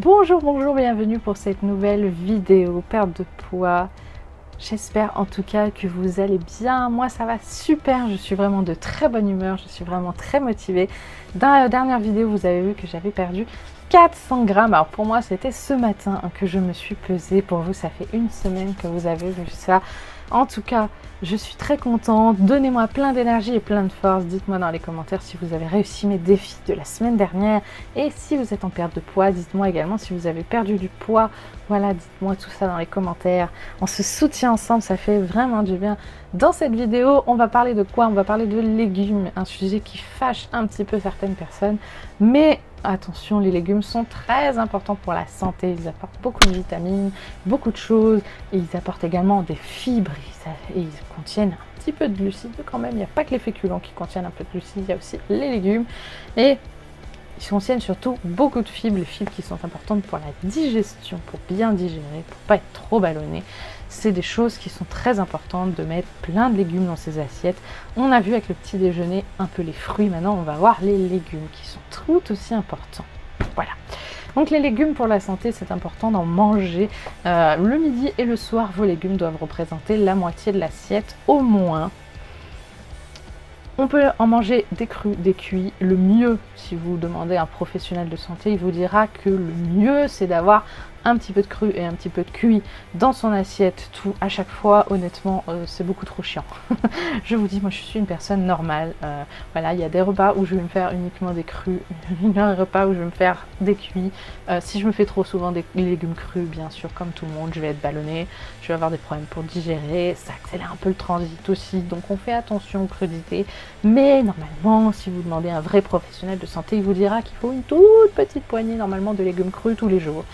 Bonjour, bonjour, bienvenue pour cette nouvelle vidéo perte de poids. J'espère en tout cas que vous allez bien. Moi ça va super, je suis vraiment de très bonne humeur, je suis vraiment très motivée. Dans la dernière vidéo vous avez vu que j'avais perdu 400 grammes. Alors pour moi c'était ce matin que je me suis pesée. Pour vous ça fait une semaine que vous avez vu ça. En tout cas, je suis très contente. Donnez-moi plein d'énergie et plein de force. Dites-moi dans les commentaires si vous avez réussi mes défis de la semaine dernière. Et si vous êtes en perte de poids, dites-moi également si vous avez perdu du poids. Voilà, dites-moi tout ça dans les commentaires. On se soutient ensemble, ça fait vraiment du bien. Dans cette vidéo, on va parler de quoi? On va parler de légumes. Un sujet qui fâche un petit peu certaines personnes. Mais attention, les légumes sont très importants pour la santé. Ils apportent beaucoup de vitamines, beaucoup de choses. Et ils apportent également des fibres. Et ils contiennent un petit peu de glucides quand même. Il n'y a pas que les féculents qui contiennent un peu de glucides. Il y a aussi les légumes. Et ils contiennent surtout beaucoup de fibres. Les fibres qui sont importantes pour la digestion, pour bien digérer, pour pas être trop ballonné. C'est des choses qui sont très importantes de mettre plein de légumes dans ses assiettes. On a vu avec le petit déjeuner un peu les fruits. Maintenant, on va voir les légumes qui sont tout aussi importants. Voilà. Donc les légumes pour la santé, c'est important d'en manger le midi et le soir. Vos légumes doivent représenter la moitié de l'assiette au moins. On peut en manger des crus, des cuits. Le mieux, si vous demandez à un professionnel de santé, il vous dira que le mieux, c'est d'avoir un petit peu de cru et un petit peu de cuit dans son assiette, tout à chaque fois. Honnêtement, c'est beaucoup trop chiant. Je vous dis, moi je suis une personne normale. Voilà, il y a des repas où je vais me faire uniquement des crus, il y a un repas où je vais me faire des cuits. Si je me fais trop souvent des légumes crus, bien sûr, comme tout le monde, je vais être ballonnée, je vais avoir des problèmes pour digérer, ça accélère un peu le transit aussi, donc on fait attention aux crudités. Mais normalement, si vous demandez à un vrai professionnel de santé, il vous dira qu'il faut une toute petite poignée normalement de légumes crus tous les jours.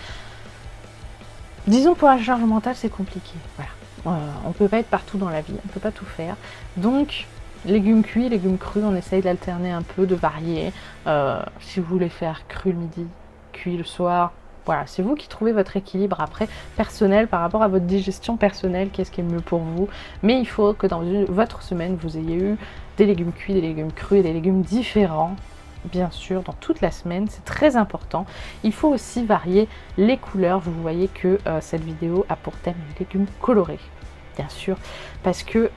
Disons pour la charge mentale, c'est compliqué. Voilà. On ne peut pas être partout dans la vie, on ne peut pas tout faire. Donc, légumes cuits, légumes crus, on essaye d'alterner un peu, de varier. Si vous voulez faire cru le midi, cuit le soir, voilà, c'est vous qui trouvez votre équilibre après, personnel, par rapport à votre digestion personnelle, qu'est-ce qui est le mieux pour vous. Mais il faut que dans votre semaine, vous ayez eu des légumes cuits, des légumes crus et des légumes différents. Bien sûr, dans toute la semaine, c'est très important. Il faut aussi varier les couleurs. Vous voyez que cette vidéo a pour thème les légumes colorés, bien sûr, parce que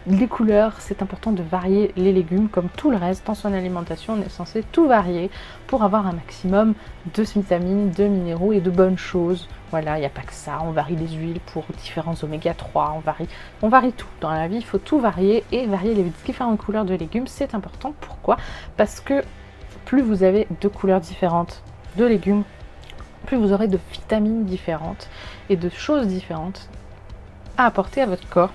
les couleurs, c'est important de varier les légumes comme tout le reste. Dans son alimentation, on est censé tout varier pour avoir un maximum de vitamines, de minéraux et de bonnes choses. Voilà, il n'y a pas que ça, on varie les huiles pour différents oméga 3, on varie tout. Dans la vie, il faut tout varier et varier les différentes couleurs de légumes, c'est important. Pourquoi? Parce que plus vous avez de couleurs différentes de légumes, plus vous aurez de vitamines différentes et de choses différentes à apporter à votre corps.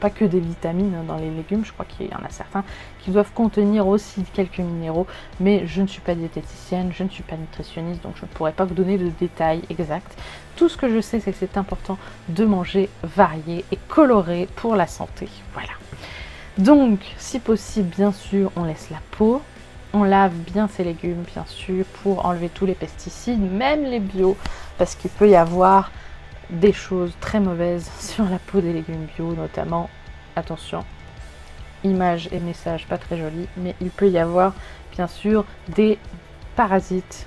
Pas que des vitamines dans les légumes, je crois qu'il y en a certains qui doivent contenir aussi quelques minéraux, mais je ne suis pas diététicienne, je ne suis pas nutritionniste, donc je ne pourrais pas vous donner de détails exacts. Tout ce que je sais, c'est que c'est important de manger varié et coloré pour la santé. Voilà. Donc, si possible, bien sûr, on laisse la peau, on lave bien ces légumes, bien sûr, pour enlever tous les pesticides, même les bio, parce qu'il peut y avoir des choses très mauvaises sur la peau des légumes bio, notamment, attention, images et messages pas très jolis, mais il peut y avoir bien sûr des parasites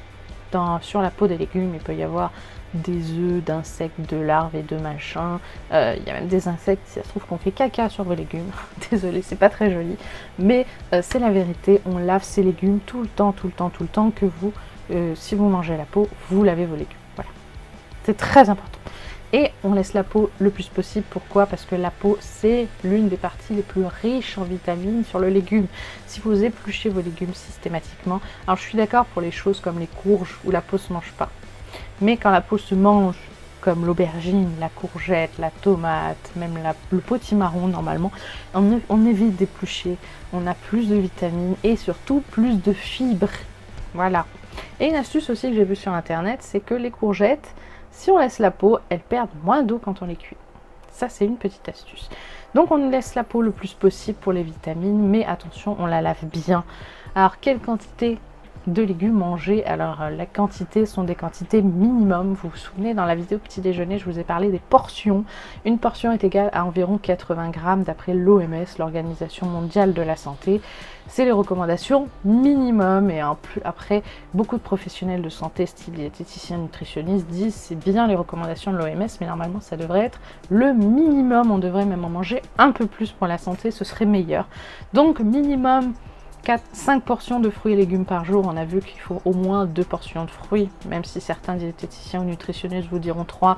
sur la peau des légumes. Il peut y avoir des œufs d'insectes, de larves et de machins. Il y a même des insectes, si ça se trouve qu'on fait caca sur vos légumes. Désolée, c'est pas très joli, mais c'est la vérité. On lave ces légumes tout le temps, tout le temps, tout le temps que vous, si vous mangez la peau, vous lavez vos légumes. Voilà, c'est très important. Et on laisse la peau le plus possible. Pourquoi? Parce que la peau, c'est l'une des parties les plus riches en vitamines sur le légume. Si vous épluchez vos légumes systématiquement, alors je suis d'accord pour les choses comme les courges où la peau ne se mange pas. Mais quand la peau se mange, comme l'aubergine, la courgette, la tomate, même le potimarron normalement, on évite d'éplucher. On a plus de vitamines et surtout plus de fibres. Voilà. Et une astuce aussi que j'ai vue sur internet, c'est que les courgettes, si on laisse la peau, elles perdent moins d'eau quand on les cuit. Ça, c'est une petite astuce. Donc, on laisse la peau le plus possible pour les vitamines, mais attention, on la lave bien. Alors, quelle quantité de légumes mangés. Alors la quantité sont des quantités minimum. Vous vous souvenez, dans la vidéo petit déjeuner, je vous ai parlé des portions. Une portion est égale à environ 80 grammes d'après l'OMS, l'Organisation mondiale de la santé. C'est les recommandations minimum. Et après, beaucoup de professionnels de santé, style diététiciens, nutritionnistes, disent c'est bien les recommandations de l'OMS, mais normalement ça devrait être le minimum. On devrait même en manger un peu plus pour la santé, ce serait meilleur. Donc minimum 5 portions de fruits et légumes par jour. On a vu qu'il faut au moins 2 portions de fruits, même si certains diététiciens ou nutritionnistes vous diront 3.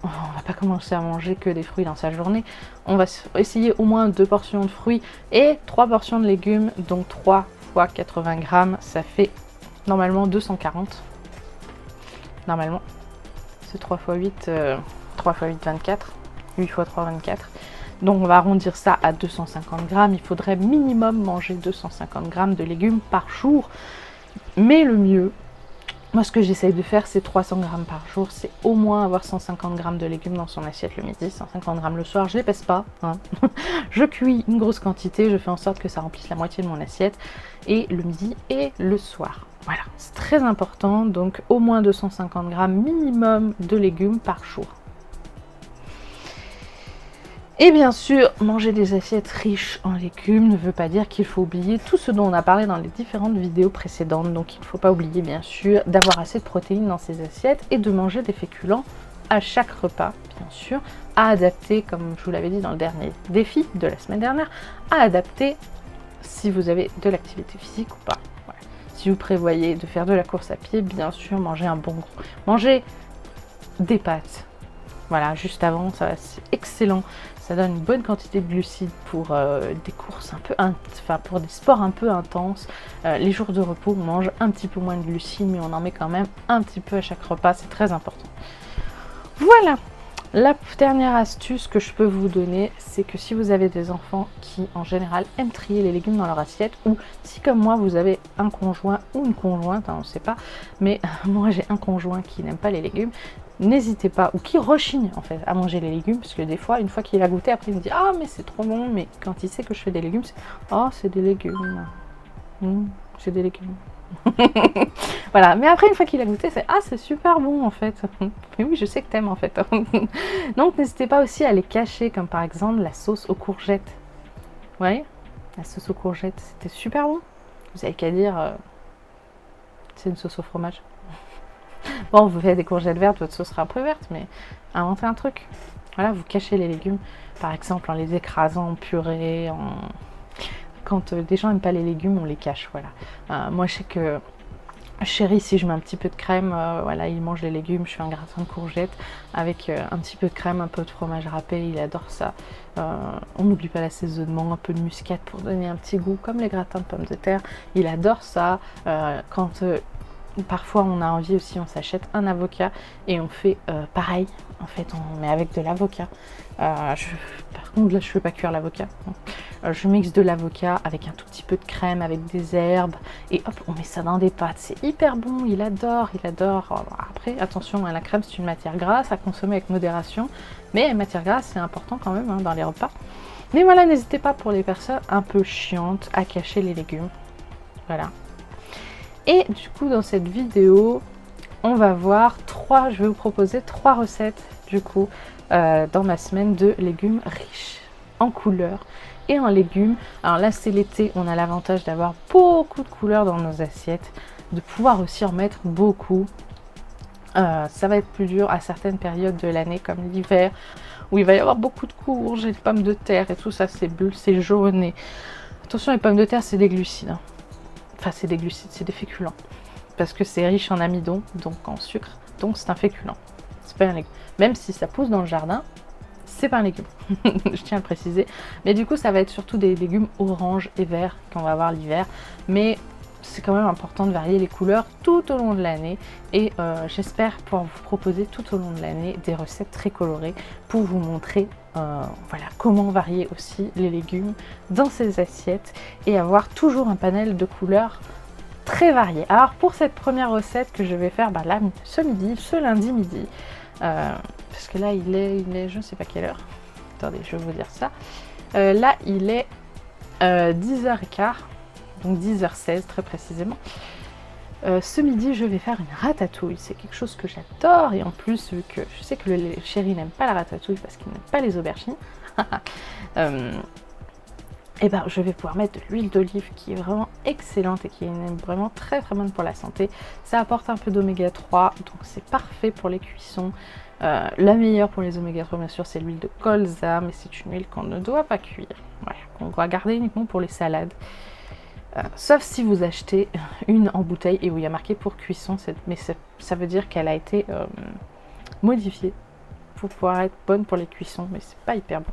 On va pas commencer à manger que des fruits dans sa journée. On va essayer au moins 2 portions de fruits et 3 portions de légumes, donc 3 fois 80 grammes, ça fait normalement 240. Normalement, c'est 3 fois 8, 3 fois 8, 24. 8 fois 3, 24. Donc on va arrondir ça à 250 grammes. Il faudrait minimum manger 250 grammes de légumes par jour. Mais le mieux, moi ce que j'essaye de faire, c'est 300 grammes par jour. C'est au moins avoir 150 grammes de légumes dans son assiette le midi, 150 grammes le soir. Je ne les pèse pas, hein. Je cuis une grosse quantité, je fais en sorte que ça remplisse la moitié de mon assiette. Et le midi et le soir. Voilà, c'est très important. Donc au moins 250 grammes minimum de légumes par jour. Et bien sûr, manger des assiettes riches en légumes ne veut pas dire qu'il faut oublier tout ce dont on a parlé dans les différentes vidéos précédentes. Donc il ne faut pas oublier bien sûr d'avoir assez de protéines dans ces assiettes et de manger des féculents à chaque repas, bien sûr, à adapter, comme je vous l'avais dit dans le dernier défi de la semaine dernière, à adapter si vous avez de l'activité physique ou pas. Voilà. Si vous prévoyez de faire de la course à pied, bien sûr, mangez un bon gros. Mangez des pâtes. Voilà, juste avant, ça c'est excellent. Ça donne une bonne quantité de glucides pour des courses un peu, enfin pour des sports un peu intenses. Les jours de repos, on mange un petit peu moins de glucides, mais on en met quand même un petit peu à chaque repas. C'est très important. Voilà. La dernière astuce que je peux vous donner, c'est que si vous avez des enfants qui en général aiment trier les légumes dans leur assiette, ou si comme moi vous avez un conjoint ou une conjointe, hein, on ne sait pas, mais moi j'ai un conjoint qui n'aime pas les légumes, n'hésitez pas, ou qui rechigne en fait à manger les légumes, parce que des fois, une fois qu'il a goûté, après il me dit ah mais c'est trop bon, mais quand il sait que je fais des légumes, c'est oh c'est des légumes, c'est des légumes. Voilà, mais après une fois qu'il a goûté, c'est ah c'est super bon en fait. Mais oui, je sais que t'aimes en fait. Donc n'hésitez pas aussi à les cacher, comme par exemple la sauce aux courgettes. Vous voyez, la sauce aux courgettes, c'était super bon. Vous avez qu'à dire c'est une sauce au fromage. Bon, vous faites des courgettes vertes, votre sauce sera un peu verte, mais inventez un truc. Voilà, vous cachez les légumes, par exemple en les écrasant en purée, quand des gens n'aiment pas les légumes, on les cache, voilà. Moi, je sais que chéri, si je mets un petit peu de crème, voilà, il mange les légumes, je fais un gratin de courgettes avec un petit peu de crème, un peu de fromage râpé, il adore ça. On n'oublie pas l'assaisonnement, un peu de muscade pour donner un petit goût, comme les gratins de pommes de terre, il adore ça. Parfois on a envie aussi, on s'achète un avocat et on fait pareil, en fait on met avec de l'avocat. Par contre là je ne fais pas cuire l'avocat. Je mixe de l'avocat avec un tout petit peu de crème, avec des herbes et hop on met ça dans des pâtes. C'est hyper bon, il adore, il adore. Après attention, la crème c'est une matière grasse à consommer avec modération, mais matière grasse c'est important quand même dans les repas. Mais voilà, n'hésitez pas pour les personnes un peu chiantes à cacher les légumes. Voilà. Et du coup dans cette vidéo on va voir je vais vous proposer 3 recettes du coup dans ma semaine de légumes riches en couleurs et en légumes. Alors là c'est l'été, on a l'avantage d'avoir beaucoup de couleurs dans nos assiettes, de pouvoir aussi en mettre beaucoup. Ça va être plus dur à certaines périodes de l'année comme l'hiver où il va y avoir beaucoup de courges et de pommes de terre et tout ça, c'est bleu, c'est jaune. Et attention, les pommes de terre c'est des glucides, hein. Enfin, c'est des glucides, c'est des féculents. Parce que c'est riche en amidon, donc en sucre. Donc c'est un féculent. C'est pas un légume. Même si ça pousse dans le jardin, c'est pas un légume. Je tiens à le préciser. Mais du coup, ça va être surtout des légumes orange et verts qu'on va avoir l'hiver. Mais c'est quand même important de varier les couleurs tout au long de l'année. Et j'espère pouvoir vous proposer tout au long de l'année des recettes très colorées pour vous montrer voilà, comment varier aussi les légumes dans ces assiettes et avoir toujours un panel de couleurs très varié. Alors pour cette première recette que je vais faire là, ce lundi midi, parce que là il est je ne sais pas quelle heure, attendez je vais vous dire ça, là il est 10h15, donc 10h16 très précisément. Ce midi, je vais faire une ratatouille. C'est quelque chose que j'adore. Et en plus, vu que je sais que le chéri n'aime pas la ratatouille parce qu'il n'aime pas les aubergines, et ben, je vais pouvoir mettre de l'huile d'olive qui est vraiment excellente et qui est vraiment très très bonne pour la santé. Ça apporte un peu d'oméga 3, donc c'est parfait pour les cuissons. La meilleure pour les oméga 3, bien sûr, c'est l'huile de colza, mais c'est une huile qu'on ne doit pas cuire. Voilà, qu'on doit garder uniquement pour les salades. Sauf si vous achetez une en bouteille et où il y a marqué pour cuisson, mais ça veut dire qu'elle a été modifiée pour pouvoir être bonne pour les cuissons, mais c'est pas hyper bon.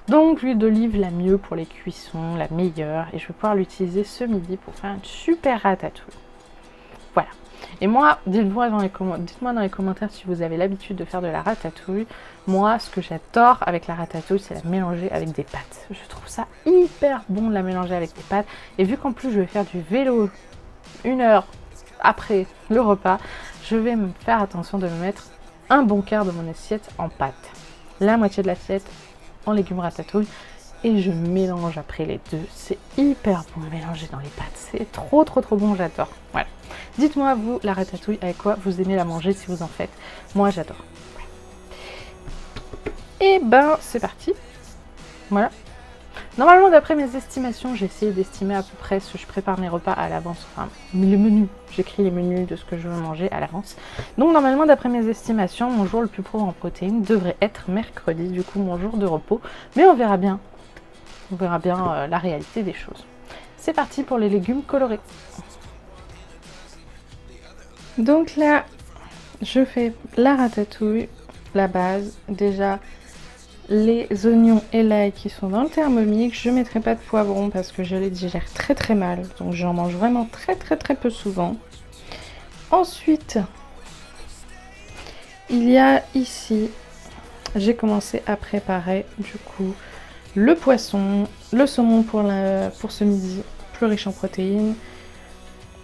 Donc l'huile d'olive la mieux pour les cuissons, la meilleure, et je vais pouvoir l'utiliser ce midi pour faire une super ratatouille. Voilà. Et moi, dites-moi dans les commentaires si vous avez l'habitude de faire de la ratatouille. Moi, ce que j'adore avec la ratatouille, c'est la mélanger avec des pâtes. Je trouve ça hyper bon de la mélanger avec des pâtes. Et vu qu'en plus, je vais faire du vélo 1 heure après le repas, je vais me faire attention de me mettre un bon quart de mon assiette en pâtes. La moitié de l'assiette en légumes ratatouille. Et je mélange après les deux. C'est hyper bon à mélanger dans les pâtes. C'est trop bon, j'adore. Voilà. Dites-moi, vous, la ratatouille, avec quoi vous aimez la manger si vous en faites. Moi, j'adore. Et ben, c'est parti. Voilà. Normalement, d'après mes estimations, j'ai essayé d'estimer à peu près ce que je prépare mes repas à l'avance. Enfin, les menus. J'écris les menus de ce que je veux manger à l'avance. Donc, normalement, d'après mes estimations, mon jour le plus pauvre en protéines devrait être mercredi. Du coup, mon jour de repos. Mais on verra bien. On verra bien la réalité des choses. C'est parti pour les légumes colorés. Donc là, je fais la ratatouille, la base. Déjà, les oignons et l'ail qui sont dans le Thermomix. Je ne mettrai pas de poivron parce que je les digère très mal. Donc j'en mange vraiment très peu souvent. Ensuite, il y a ici, j'ai commencé à préparer du coup le poisson, le saumon pour ce midi, plus riche en protéines,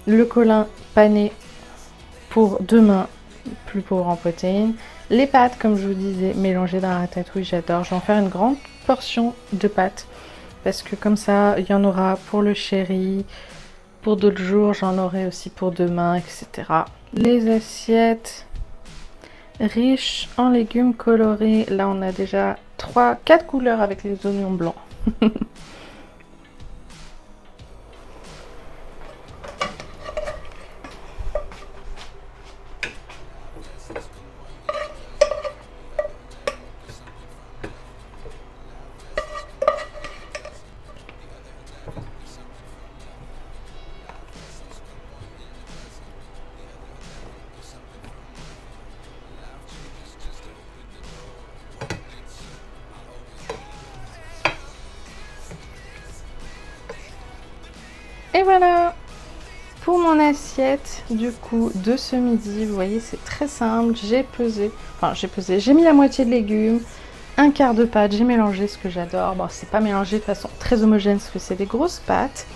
le colin pané pour demain, plus pauvre en protéines, les pâtes, comme je vous disais, mélangées dans la ratatouille, j'adore. Je vais en faire une grande portion de pâtes, parce que comme ça, il y en aura pour le chéri, pour d'autres jours, j'en aurai aussi pour demain, etc. Les assiettes riches en légumes colorés, là on a déjà 4 couleurs avec les oignons blancs. Et voilà pour mon assiette du coup de ce midi. Vous voyez, c'est très simple. J'ai mis la moitié de légumes, un quart de pâte, j'ai mélangé ce que j'adore. Bon, c'est pas mélangé de façon très homogène parce que c'est des grosses pâtes.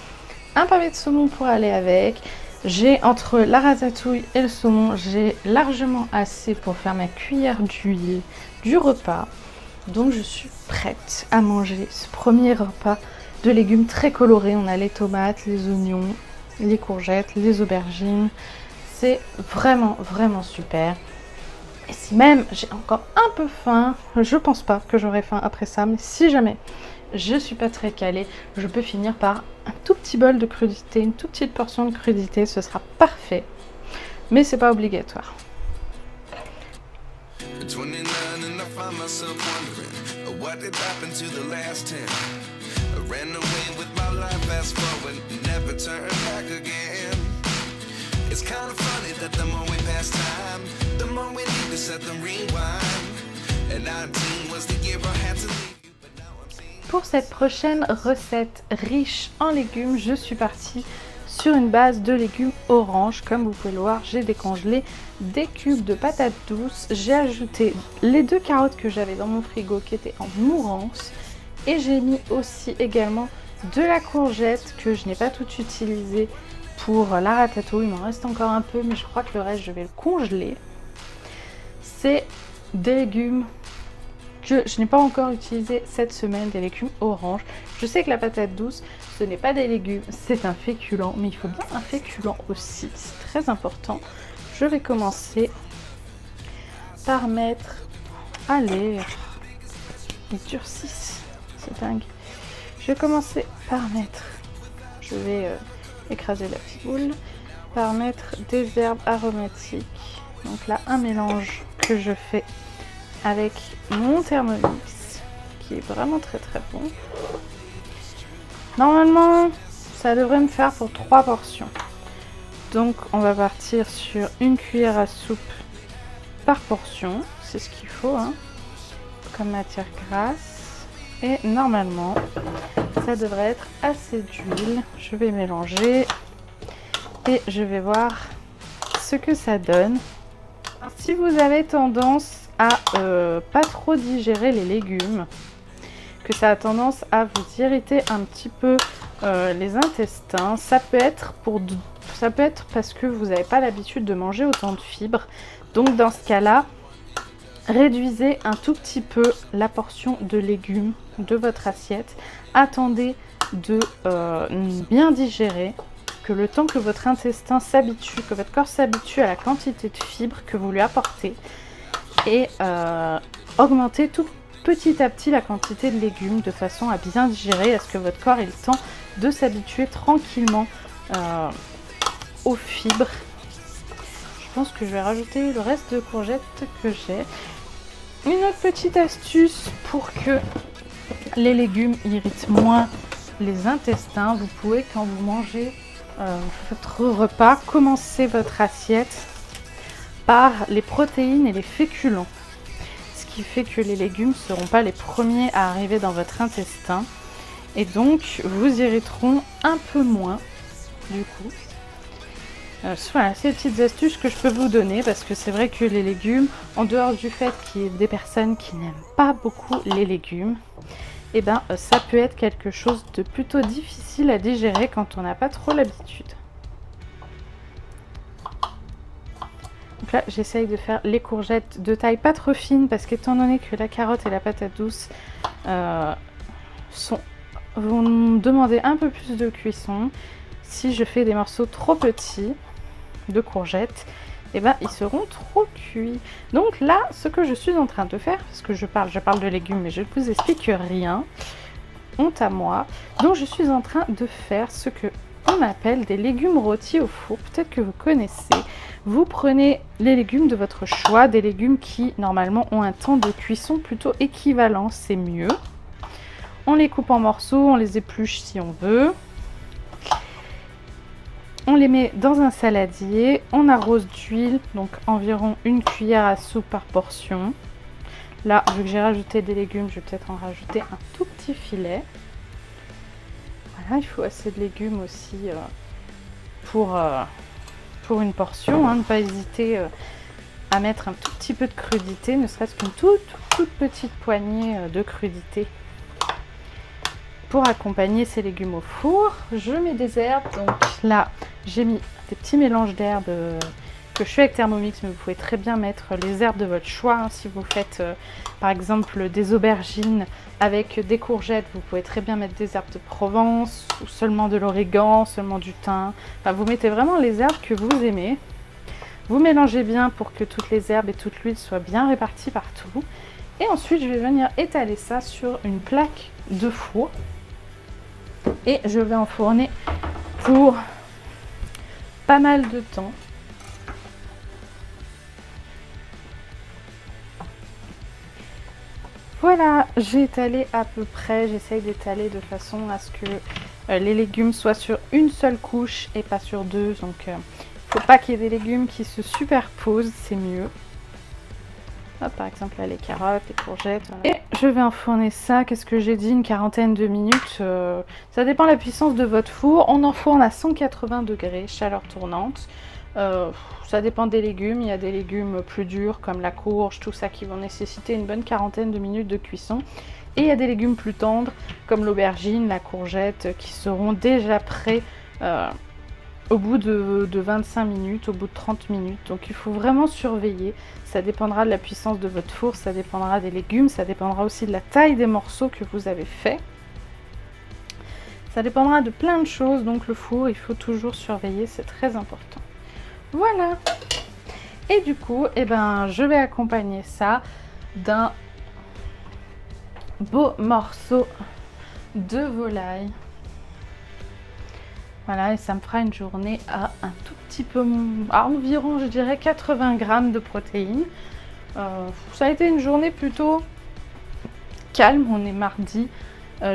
Un pavé de saumon pour aller avec. J'ai entre la ratatouille et le saumon, j'ai largement assez pour faire ma cuillère d'huile du repas. Donc je suis prête à manger ce premier repas de légumes très colorés. On a les tomates, les oignons, les courgettes, les aubergines. C'est vraiment super. Et si même j'ai encore un peu faim, je pense pas que j'aurai faim après ça, mais si jamais je suis pas très calée, je peux finir par un tout petit bol de crudité, une toute petite portion de crudité, ce sera parfait. Mais c'est pas obligatoire. It's kind of funny that the more we pass time, the more we need to set them rewind. And 19 was the year I had to leave you, but now I'm seeing... Pour cette prochaine recette riche en légumes, je suis partie sur une base de légumes orange. Comme vous pouvez le voir, j'ai décongelé des cubes de patates douces. J'ai ajouté les 2 carottes que j'avais dans mon frigo qui étaient en mourance. Et j'ai mis aussi également de la courgette que je n'ai pas tout utilisée pour la ratatouille. Il m'en reste encore un peu, mais je crois que le reste je vais le congeler. C'est des légumes que je n'ai pas encore utilisé cette semaine, des légumes orange. Je sais que la patate douce Ce n'est pas des légumes, c'est un féculent, mais il faut bien un féculent aussi, c'est très important. Je vais commencer par mettre... Allez, ils durcissent, c'est dingue. Je vais commencer par mettre... Je vais écraser la petite boule. Par mettre des herbes aromatiques. Donc là, un mélange que je fais avec mon Thermomix, qui est vraiment très très bon. Normalement, ça devrait me faire pour 3 portions. Donc on va partir sur une cuillère à soupe par portion. C'est ce qu'il faut, hein, comme matière grasse. Et normalement, ça devrait être assez d'huile. Je vais mélanger et je vais voir ce que ça donne. Alors, si vous avez tendance à pas trop digérer les légumes, que ça a tendance à vous irriter un petit peu les intestins, ça peut être parce que vous n'avez pas l'habitude de manger autant de fibres. Donc dans ce cas-là, réduisez un tout petit peu la portion de légumes de votre assiette. Attendez de bien digérer, que le temps que votre intestin s'habitue, que votre corps s'habitue à la quantité de fibres que vous lui apportez, et augmentez tout petit à petit la quantité de légumes de façon à bien digérer, à ce que votre corps ait le temps de s'habituer tranquillement aux fibres. Je pense que je vais rajouter le reste de courgettes que j'ai. Une autre petite astuce pour que les légumes irritent moins les intestins, vous pouvez, quand vous mangez votre repas, commencer votre assiette par les protéines et les féculents. Ce qui fait que les légumes ne seront pas les premiers à arriver dans votre intestin. Et donc, vous irriteront un peu moins, du coup. Voilà, c'est les petites astuces que je peux vous donner, parce que c'est vrai que les légumes, en dehors du fait qu'il y ait des personnes qui n'aiment pas beaucoup les légumes, et ben ça peut être quelque chose de plutôt difficile à digérer quand on n'a pas trop l'habitude. Donc là, j'essaye de faire les courgettes de taille pas trop fine, parce qu'étant donné que la carotte et la patate douce vont demander un peu plus de cuisson, si je fais des morceaux trop petits de courgettes, et ben ils seront trop cuits. Donc là, ce que je suis en train de faire, parce que je parle de légumes, mais je ne vous explique rien, honte à moi. Donc je suis en train de faire ce que on appelle des légumes rôtis au four. Peut-être que vous connaissez. Vous prenez les légumes de votre choix, des légumes qui normalement ont un temps de cuisson plutôt équivalent, c'est mieux. On les coupe en morceaux, on les épluche si on veut. On les met dans un saladier, on arrose d'huile, donc environ une cuillère à soupe par portion. Là, vu que j'ai rajouté des légumes, je vais peut-être en rajouter un tout petit filet. Voilà, il faut assez de légumes aussi pour une portion, hein. Ne pas hésiter à mettre un tout petit peu de crudité, ne serait-ce qu'une toute petite poignée de crudité. Pour accompagner ces légumes au four, je mets des herbes. Donc là, j'ai mis des petits mélanges d'herbes que je fais avec Thermomix, mais vous pouvez très bien mettre les herbes de votre choix. Hein. Si vous faites par exemple des aubergines avec des courgettes, vous pouvez très bien mettre des herbes de Provence, ou seulement de l'origan, seulement du thym. Enfin, vous mettez vraiment les herbes que vous aimez. Vous mélangez bien pour que toutes les herbes et toute l'huile soient bien réparties partout. Et ensuite, je vais venir étaler ça sur une plaque de four. Et je vais enfourner pour pas mal de temps. Voilà, j'ai étalé à peu près. J'essaye d'étaler de façon à ce que les légumes soient sur une seule couche et pas sur deux. Donc, il ne faut pas qu'il y ait des légumes qui se superposent, c'est mieux. Hop, par exemple là les carottes, les courgettes. Voilà. Et je vais enfourner ça, qu'est-ce que j'ai dit, une quarantaine de minutes. Ça dépend de la puissance de votre four. On enfourne à 180 degrés, chaleur tournante. Ça dépend des légumes. Il y a des légumes plus durs comme la courge, tout ça qui vont nécessiter une bonne quarantaine de minutes de cuisson. Et il y a des légumes plus tendres comme l'aubergine, la courgette qui seront déjà prêts au bout de 25 minutes, au bout de 30 minutes. Donc il faut vraiment surveiller. Ça dépendra de la puissance de votre four, ça dépendra des légumes, ça dépendra aussi de la taille des morceaux que vous avez fait. Ça dépendra de plein de choses, donc le four, il faut toujours surveiller, c'est très important. Voilà. Et du coup, eh ben, je vais accompagner ça d'un beau morceau de volaille. Voilà, et ça me fera une journée à un tout petit peu, à environ, je dirais, 80 grammes de protéines. Ça a été une journée plutôt calme, on est mardi.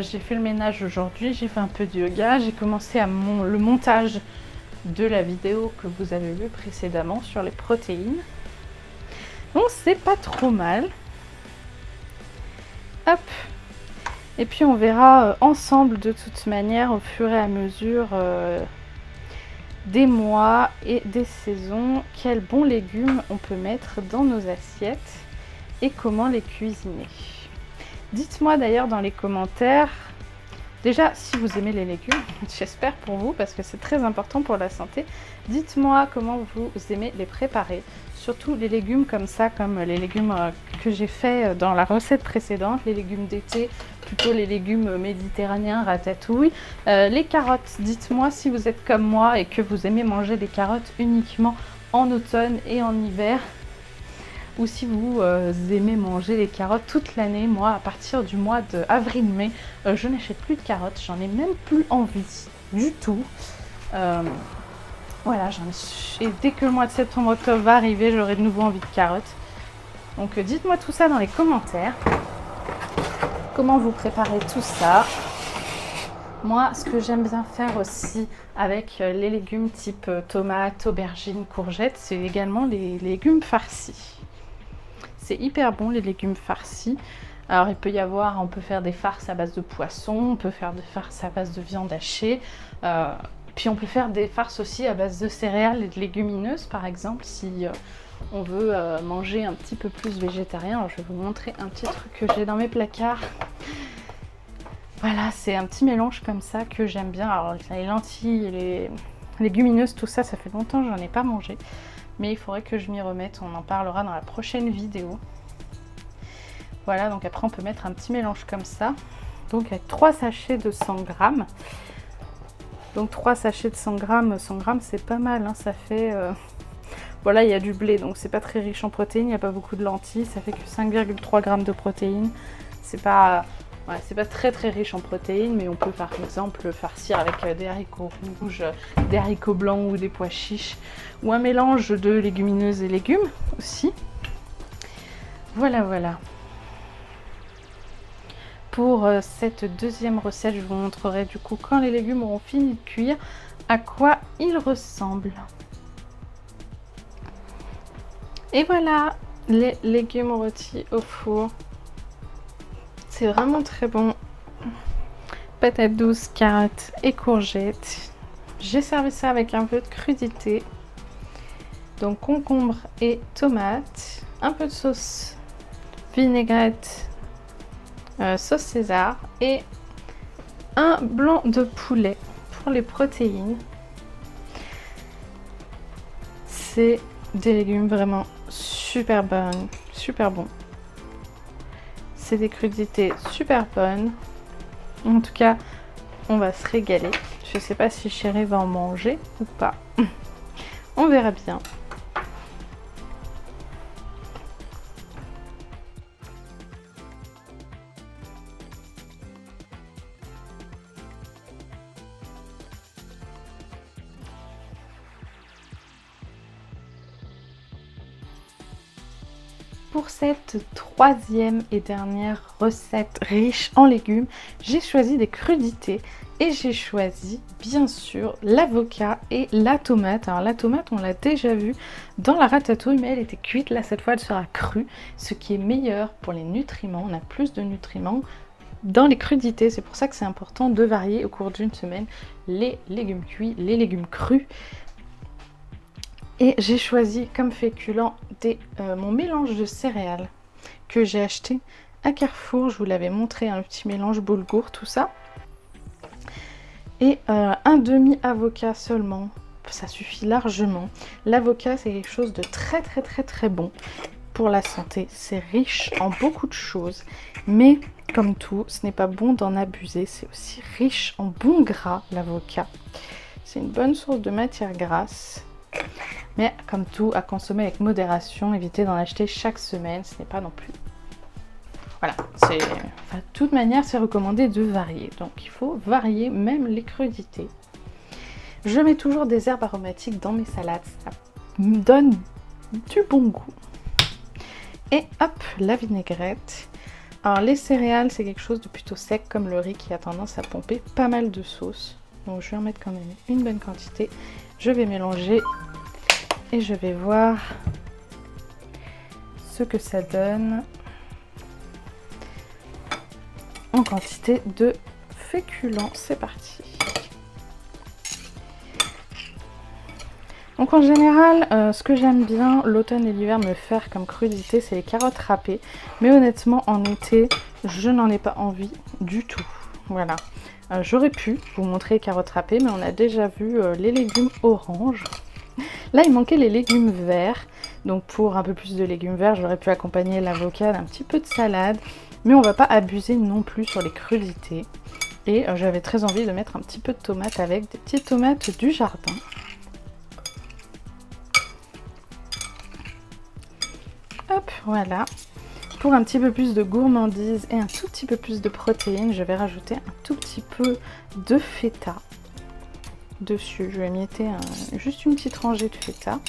J'ai fait le ménage aujourd'hui, j'ai fait un peu de yoga, j'ai commencé le montage de la vidéo que vous avez vue précédemment sur les protéines. Donc c'est pas trop mal. Hop. Et puis on verra ensemble de toute manière au fur et à mesure des mois et des saisons quels bons légumes on peut mettre dans nos assiettes et comment les cuisiner. Dites-moi d'ailleurs dans les commentaires, déjà si vous aimez les légumes, j'espère pour vous parce que c'est très important pour la santé. Dites-moi comment vous aimez les préparer, surtout les légumes comme ça, comme les légumes que j'ai fait dans la recette précédente, les légumes d'été, plutôt les légumes méditerranéens, ratatouille. Les carottes, dites-moi si vous êtes comme moi et que vous aimez manger des carottes uniquement en automne et en hiver, ou si vous aimez manger les carottes toute l'année. Moi, à partir du mois d'avril-mai, je n'achète plus de carottes, j'en ai même plus envie du tout. Voilà, et dès que le mois de septembre-octobre va arriver, j'aurai de nouveau envie de carottes. Donc dites-moi tout ça dans les commentaires. Comment vous préparez tout ça? Moi, ce que j'aime bien faire aussi avec les légumes type tomates, aubergines, courgettes, c'est également les légumes farcis. C'est hyper bon les légumes farcis. Alors il peut y avoir, on peut faire des farces à base de poisson, on peut faire des farces à base de viande hachée. Puis on peut faire des farces aussi à base de céréales et de légumineuses par exemple si on veut manger un petit peu plus végétarien. Alors je vais vous montrer un petit truc que j'ai dans mes placards. Voilà, c'est un petit mélange comme ça que j'aime bien. Alors les lentilles, les légumineuses, tout ça, ça fait longtemps que j'en ai pas mangé. Mais il faudrait que je m'y remette, on en parlera dans la prochaine vidéo. Voilà, donc après on peut mettre un petit mélange comme ça. Donc avec 3 sachets de 100 grammes. Donc 3 sachets de 100 grammes c'est pas mal, hein, ça fait... Voilà, il y a du blé, donc c'est pas très riche en protéines, il n'y a pas beaucoup de lentilles, ça fait que 5,3 grammes de protéines. C'est pas... Ouais, c'est pas très riche en protéines, mais on peut par exemple farcir avec des haricots rouges, des haricots blancs ou des pois chiches, ou un mélange de légumineuses et légumes aussi. Voilà, voilà. Pour cette deuxième recette, je vous montrerai du coup quand les légumes auront fini de cuire, à quoi ils ressemblent. Et voilà, les légumes rôtis au four. C'est vraiment très bon. Patates douces, carottes et courgettes. J'ai servi ça avec un peu de crudité. Donc concombre et tomates. Un peu de sauce vinaigrette, sauce César. Et un blanc de poulet pour les protéines. C'est des légumes vraiment super bonnes, super bons. C'est des crudités super bonnes. En tout cas, on va se régaler. Je sais pas si Chéri va en manger ou pas. On verra bien. Pour cette troisième et dernière recette riche en légumes, j'ai choisi des crudités et j'ai choisi bien sûr l'avocat et la tomate. Alors la tomate, on l'a déjà vue dans la ratatouille, mais elle était cuite. Là, cette fois, elle sera crue, ce qui est meilleur pour les nutriments. On a plus de nutriments dans les crudités. C'est pour ça que c'est important de varier au cours d'une semaine les légumes cuits, les légumes crus. Et j'ai choisi comme féculent mon mélange de céréales que j'ai acheté à Carrefour. Je vous l'avais montré, un petit mélange boulgour, tout ça. Et un demi-avocat seulement, ça suffit largement. L'avocat, c'est quelque chose de très bon pour la santé, c'est riche en beaucoup de choses, mais comme tout, ce n'est pas bon d'en abuser, c'est aussi riche en bons gras, l'avocat. C'est une bonne source de matière grasse, mais comme tout, à consommer avec modération, évitez d'en acheter chaque semaine, ce n'est pas non plus... Voilà, enfin, de toute manière, c'est recommandé de varier, donc il faut varier même les crudités. Je mets toujours des herbes aromatiques dans mes salades, ça me donne du bon goût. Et hop, la vinaigrette. Alors les céréales, c'est quelque chose de plutôt sec comme le riz qui a tendance à pomper pas mal de sauce. Donc je vais en mettre quand même une bonne quantité. Je vais mélanger et je vais voir ce que ça donne en quantité de féculents. C'est parti. Donc en général, ce que j'aime bien l'automne et l'hiver me faire comme crudité, c'est les carottes râpées. Mais honnêtement, en été, je n'en ai pas envie du tout. Voilà. J'aurais pu vous montrer les carottes râpées, mais on a déjà vu les légumes oranges. Là, il manquait les légumes verts. Donc pour un peu plus de légumes verts, j'aurais pu accompagner l'avocat d'un petit peu de salade. Mais on va pas abuser non plus sur les crudités. Et j'avais très envie de mettre un petit peu de tomates avec des petites tomates du jardin. Hop, voilà. Pour un petit peu plus de gourmandise et un tout petit peu plus de protéines, je vais rajouter un tout petit peu de feta dessus. Je vais mietter juste une petite rangée de feta.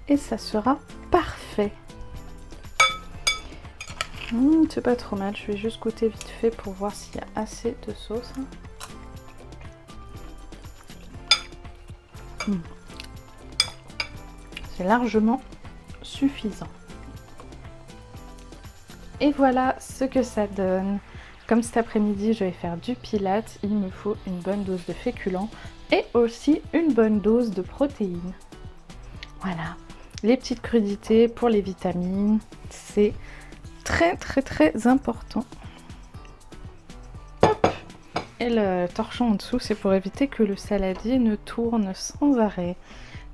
Et ça sera parfait. C'est pas trop mal, je vais juste goûter vite fait pour voir s'il y a assez de sauce. C'est largement suffisant. Et voilà ce que ça donne. Comme cet après-midi, je vais faire du pilates, il me faut une bonne dose de féculents et aussi une bonne dose de protéines. Voilà, les petites crudités pour les vitamines, c'est très important. Hop. Et le torchon en dessous, c'est pour éviter que le saladier ne tourne sans arrêt.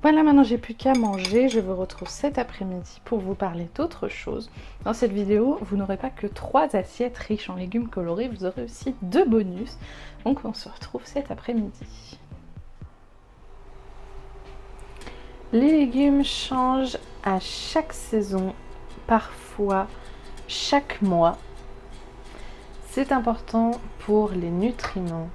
Voilà, maintenant j'ai plus qu'à manger. Je vous retrouve cet après-midi pour vous parler d'autre chose. Dans cette vidéo, vous n'aurez pas que 3 assiettes riches en légumes colorés, vous aurez aussi 2 bonus. Donc on se retrouve cet après-midi. Les légumes changent à chaque saison, parfois chaque mois. C'est important pour les nutriments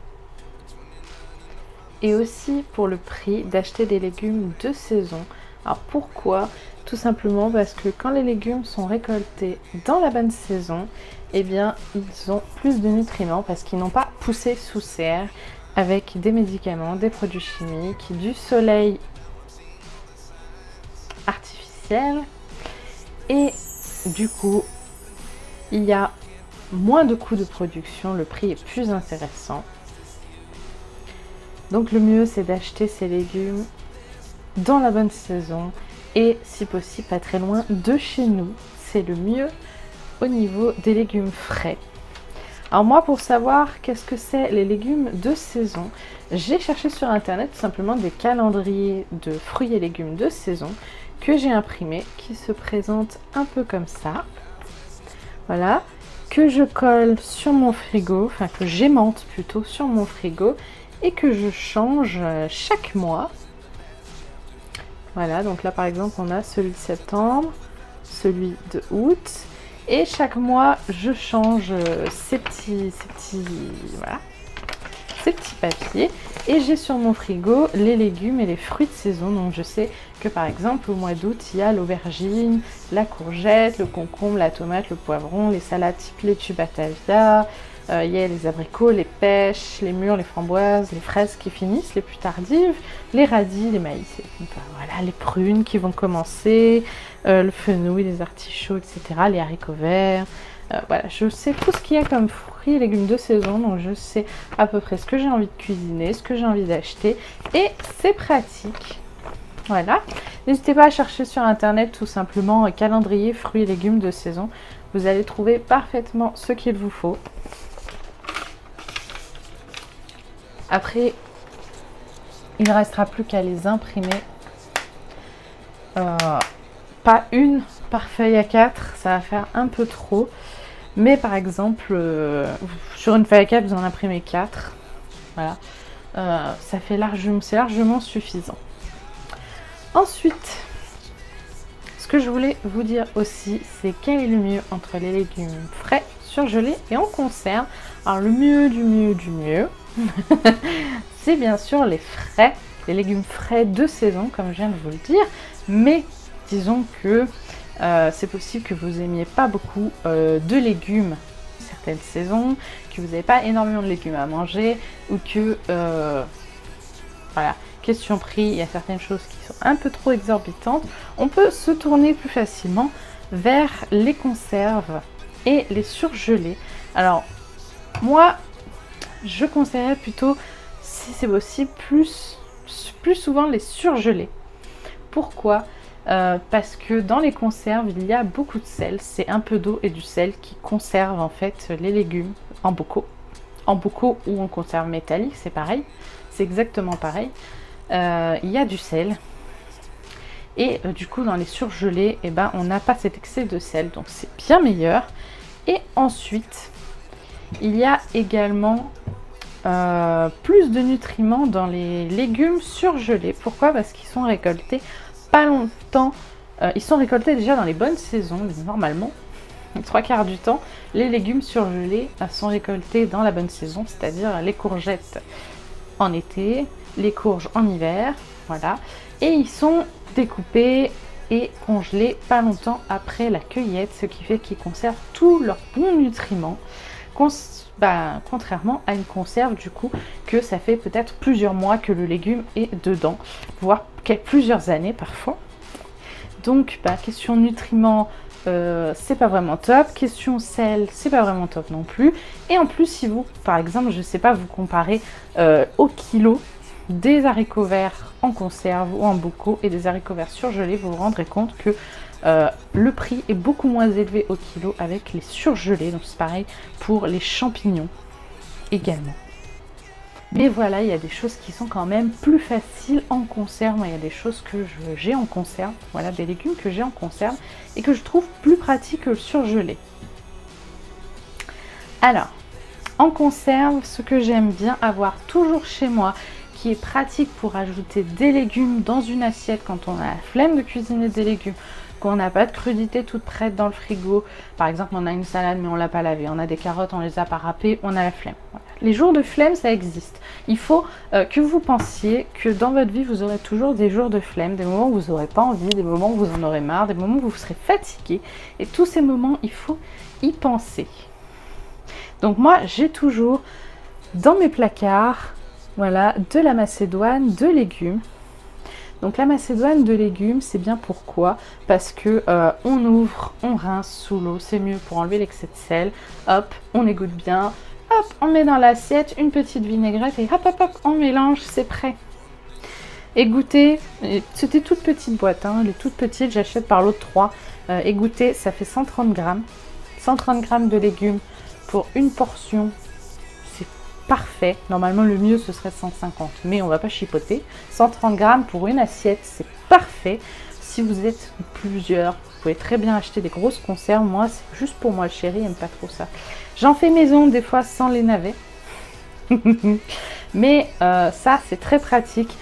et aussi pour le prix d'acheter des légumes de saison. Alors pourquoi? Tout simplement parce que quand les légumes sont récoltés dans la bonne saison, eh bien ils ont plus de nutriments parce qu'ils n'ont pas poussé sous serre avec des médicaments, des produits chimiques, du soleil artificiel, et du coup il y a moins de coûts de production, le prix est plus intéressant. Donc le mieux c'est d'acheter ces légumes dans la bonne saison et si possible pas très loin de chez nous. C'est le mieux au niveau des légumes frais. Alors moi, pour savoir qu'est-ce que c'est les légumes de saison, j'ai cherché sur internet tout simplement des calendriers de fruits et légumes de saison que j'ai imprimés, qui se présentent un peu comme ça. Voilà, que je colle sur mon frigo, enfin que j'aimante plutôt sur mon frigo et que je change chaque mois. Voilà, donc là par exemple on a celui de septembre, celui de août, et chaque mois je change ces petits papiers, et j'ai sur mon frigo les légumes et les fruits de saison. Donc je sais que par exemple au mois d'août il y a l'aubergine, la courgette, le concombre, la tomate, le poivron, les salades type laitue batavia, il y a les abricots, les pêches, les mûres, les framboises, les fraises qui finissent, les plus tardives, les radis, les maïs, enfin, voilà, les prunes qui vont commencer, le fenouil, les artichauts, etc., les haricots verts. Voilà, je sais tout ce qu'il y a comme fruits et légumes de saison, donc je sais à peu près ce que j'ai envie de cuisiner, ce que j'ai envie d'acheter, et c'est pratique. Voilà, n'hésitez pas à chercher sur internet tout simplement calendrier fruits et légumes de saison, vous allez trouver parfaitement ce qu'il vous faut. Après, il ne restera plus qu'à les imprimer, pas une, par feuille à 4, ça va faire un peu trop. Mais par exemple, sur une feuille à 4, vous en imprimez 4. Voilà. Ça fait c'est largement suffisant. Ensuite, ce que je voulais vous dire aussi, c'est quel est le mieux entre les légumes frais, surgelés et en conserve. Alors le mieux du mieux du mieux, c'est bien sûr les frais, les légumes frais de saison, comme je viens de vous le dire. Mais disons que c'est possible que vous aimiez pas beaucoup de légumes certaines saisons, que vous n'avez pas énormément de légumes à manger, ou que voilà, question prix, il y a certaines choses qui sont un peu trop exorbitantes. On peut se tourner plus facilement vers les conserves et les surgelés. Alors moi, je conseillerais plutôt, si c'est possible, plus souvent les surgelés. Pourquoi ? Parce que dans les conserves, il y a beaucoup de sel. C'est un peu d'eau et du sel qui conserve en fait les légumes en bocaux. En bocaux ou en conserve métallique, c'est pareil. C'est exactement pareil. Il y a du sel. Et du coup, dans les surgelés, eh ben, on n'a pas cet excès de sel. Donc c'est bien meilleur. Et ensuite, il y a également plus de nutriments dans les légumes surgelés. Pourquoi ? Parce qu'ils sont récoltés pas longtemps. Ils sont récoltés déjà dans les bonnes saisons, normalement. Les 3/4 du temps, les légumes surgelés sont récoltés dans la bonne saison, c'est-à-dire les courgettes en été, les courges en hiver, voilà. Et ils sont découpés et congelés pas longtemps après la cueillette, ce qui fait qu'ils conservent tous leurs bons nutriments. Contrairement à une conserve du coup que ça fait peut-être plusieurs mois que le légume est dedans, voire plusieurs années parfois. Donc question nutriments, c'est pas vraiment top. Question sel, c'est pas vraiment top non plus. Et en plus, si vous, par exemple, je sais pas, vous comparez au kilo des haricots verts en conserve ou en bocaux et des haricots verts surgelés, vous vous rendrez compte que le prix est beaucoup moins élevé au kilo avec les surgelés. Donc c'est pareil pour les champignons également. Mais voilà, il y a des choses qui sont quand même plus faciles en conserve. Il y a des choses que j'ai en conserve, voilà, des légumes que j'ai en conserve et que je trouve plus pratiques que le surgelé. Alors, en conserve, ce que j'aime bien avoir toujours chez moi, qui est pratique pour ajouter des légumes dans une assiette quand on a la flemme de cuisiner des légumes, qu'on n'a pas de crudité toute prête dans le frigo. Par exemple, on a une salade mais on l'a pas lavée, on a des carottes, on les a pas râpées, on a la flemme. Voilà. Les jours de flemme, ça existe. Il faut que vous pensiez que dans votre vie, vous aurez toujours des jours de flemme, des moments où vous n'aurez pas envie, des moments où vous en aurez marre, des moments où vous serez fatigué. Et tous ces moments, il faut y penser. Donc moi, j'ai toujours dans mes placards, voilà, de la macédoine de légumes. Donc la macédoine de légumes, c'est bien pourquoi? Parce que on ouvre, on rince sous l'eau, c'est mieux pour enlever l'excès de sel. Hop, on égoutte bien, hop, on met dans l'assiette une petite vinaigrette et hop, hop, hop, on mélange, c'est prêt. Égoutter, c'était toute petite boîte, hein, les toutes petites, j'achète par lot de 3. Égoutter, ça fait 130 grammes. 130 grammes de légumes pour une portion. Parfait. Normalement, le mieux, ce serait 150, mais on va pas chipoter. 130 grammes pour une assiette, c'est parfait. Si vous êtes plusieurs, vous pouvez très bien acheter des grosses conserves. Moi, c'est juste pour moi, le chéri n'aime pas trop ça. J'en fais maison des fois sans les navets. Mais ça, c'est très pratique.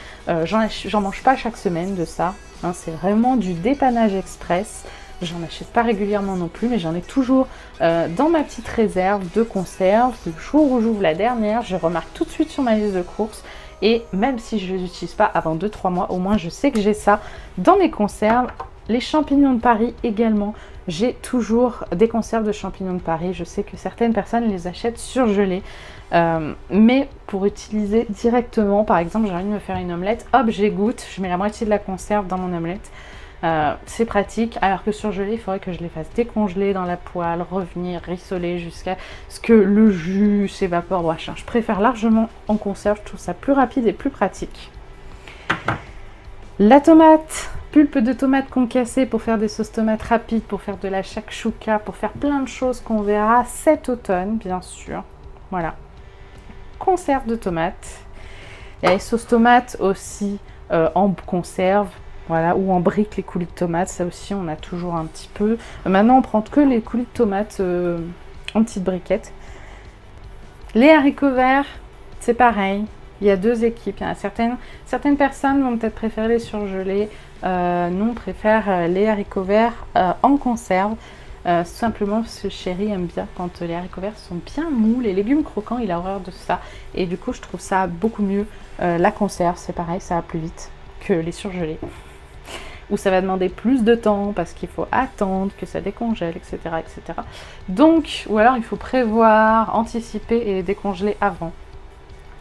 J'en mange pas chaque semaine de ça. Hein, c'est vraiment du dépannage express. J'en achète pas régulièrement non plus, mais j'en ai toujours dans ma petite réserve de conserve. Le jour où j'ouvre la dernière, je remarque tout de suite sur ma liste de courses. Et même si je ne les utilise pas avant 2-3 mois, au moins je sais que j'ai ça dans mes conserves. Les champignons de Paris également. J'ai toujours des conserves de champignons de Paris. Je sais que certaines personnes les achètent surgelés. Mais pour utiliser directement, par exemple, j'ai envie de me faire une omelette, hop, j'égoutte, je mets la moitié de la conserve dans mon omelette. C'est pratique, alors que surgelé, il faudrait que je les fasse décongeler dans la poêle, revenir rissoler jusqu'à ce que le jus s'évapore. Machin. Je préfère largement en conserve, je trouve ça plus rapide et plus pratique. La tomate, pulpe de tomate concassée pour faire des sauces tomates rapides, pour faire de la shakshuka, pour faire plein de choses qu'on verra cet automne, bien sûr. Voilà. Conserve de tomates. Il y a les sauces tomates aussi en conserve. Voilà, ou en briques les coulis de tomates, ça aussi on a toujours un petit peu. Maintenant on prend que les coulis de tomates en petites briquettes. Les haricots verts, c'est pareil. Il y a deux équipes. Il y a certaines personnes vont peut-être préférer les surgelés. Nous on préfère les haricots verts en conserve. Simplement parce que Chéri aime bien quand les haricots verts sont bien mous. Les légumes croquants, il a horreur de ça. Et du coup je trouve ça beaucoup mieux. La conserve, c'est pareil, ça va plus vite que les surgelés. Où ça va demander plus de temps parce qu'il faut attendre que ça décongèle, etc., etc. Donc, ou alors il faut prévoir, anticiper et les décongeler avant.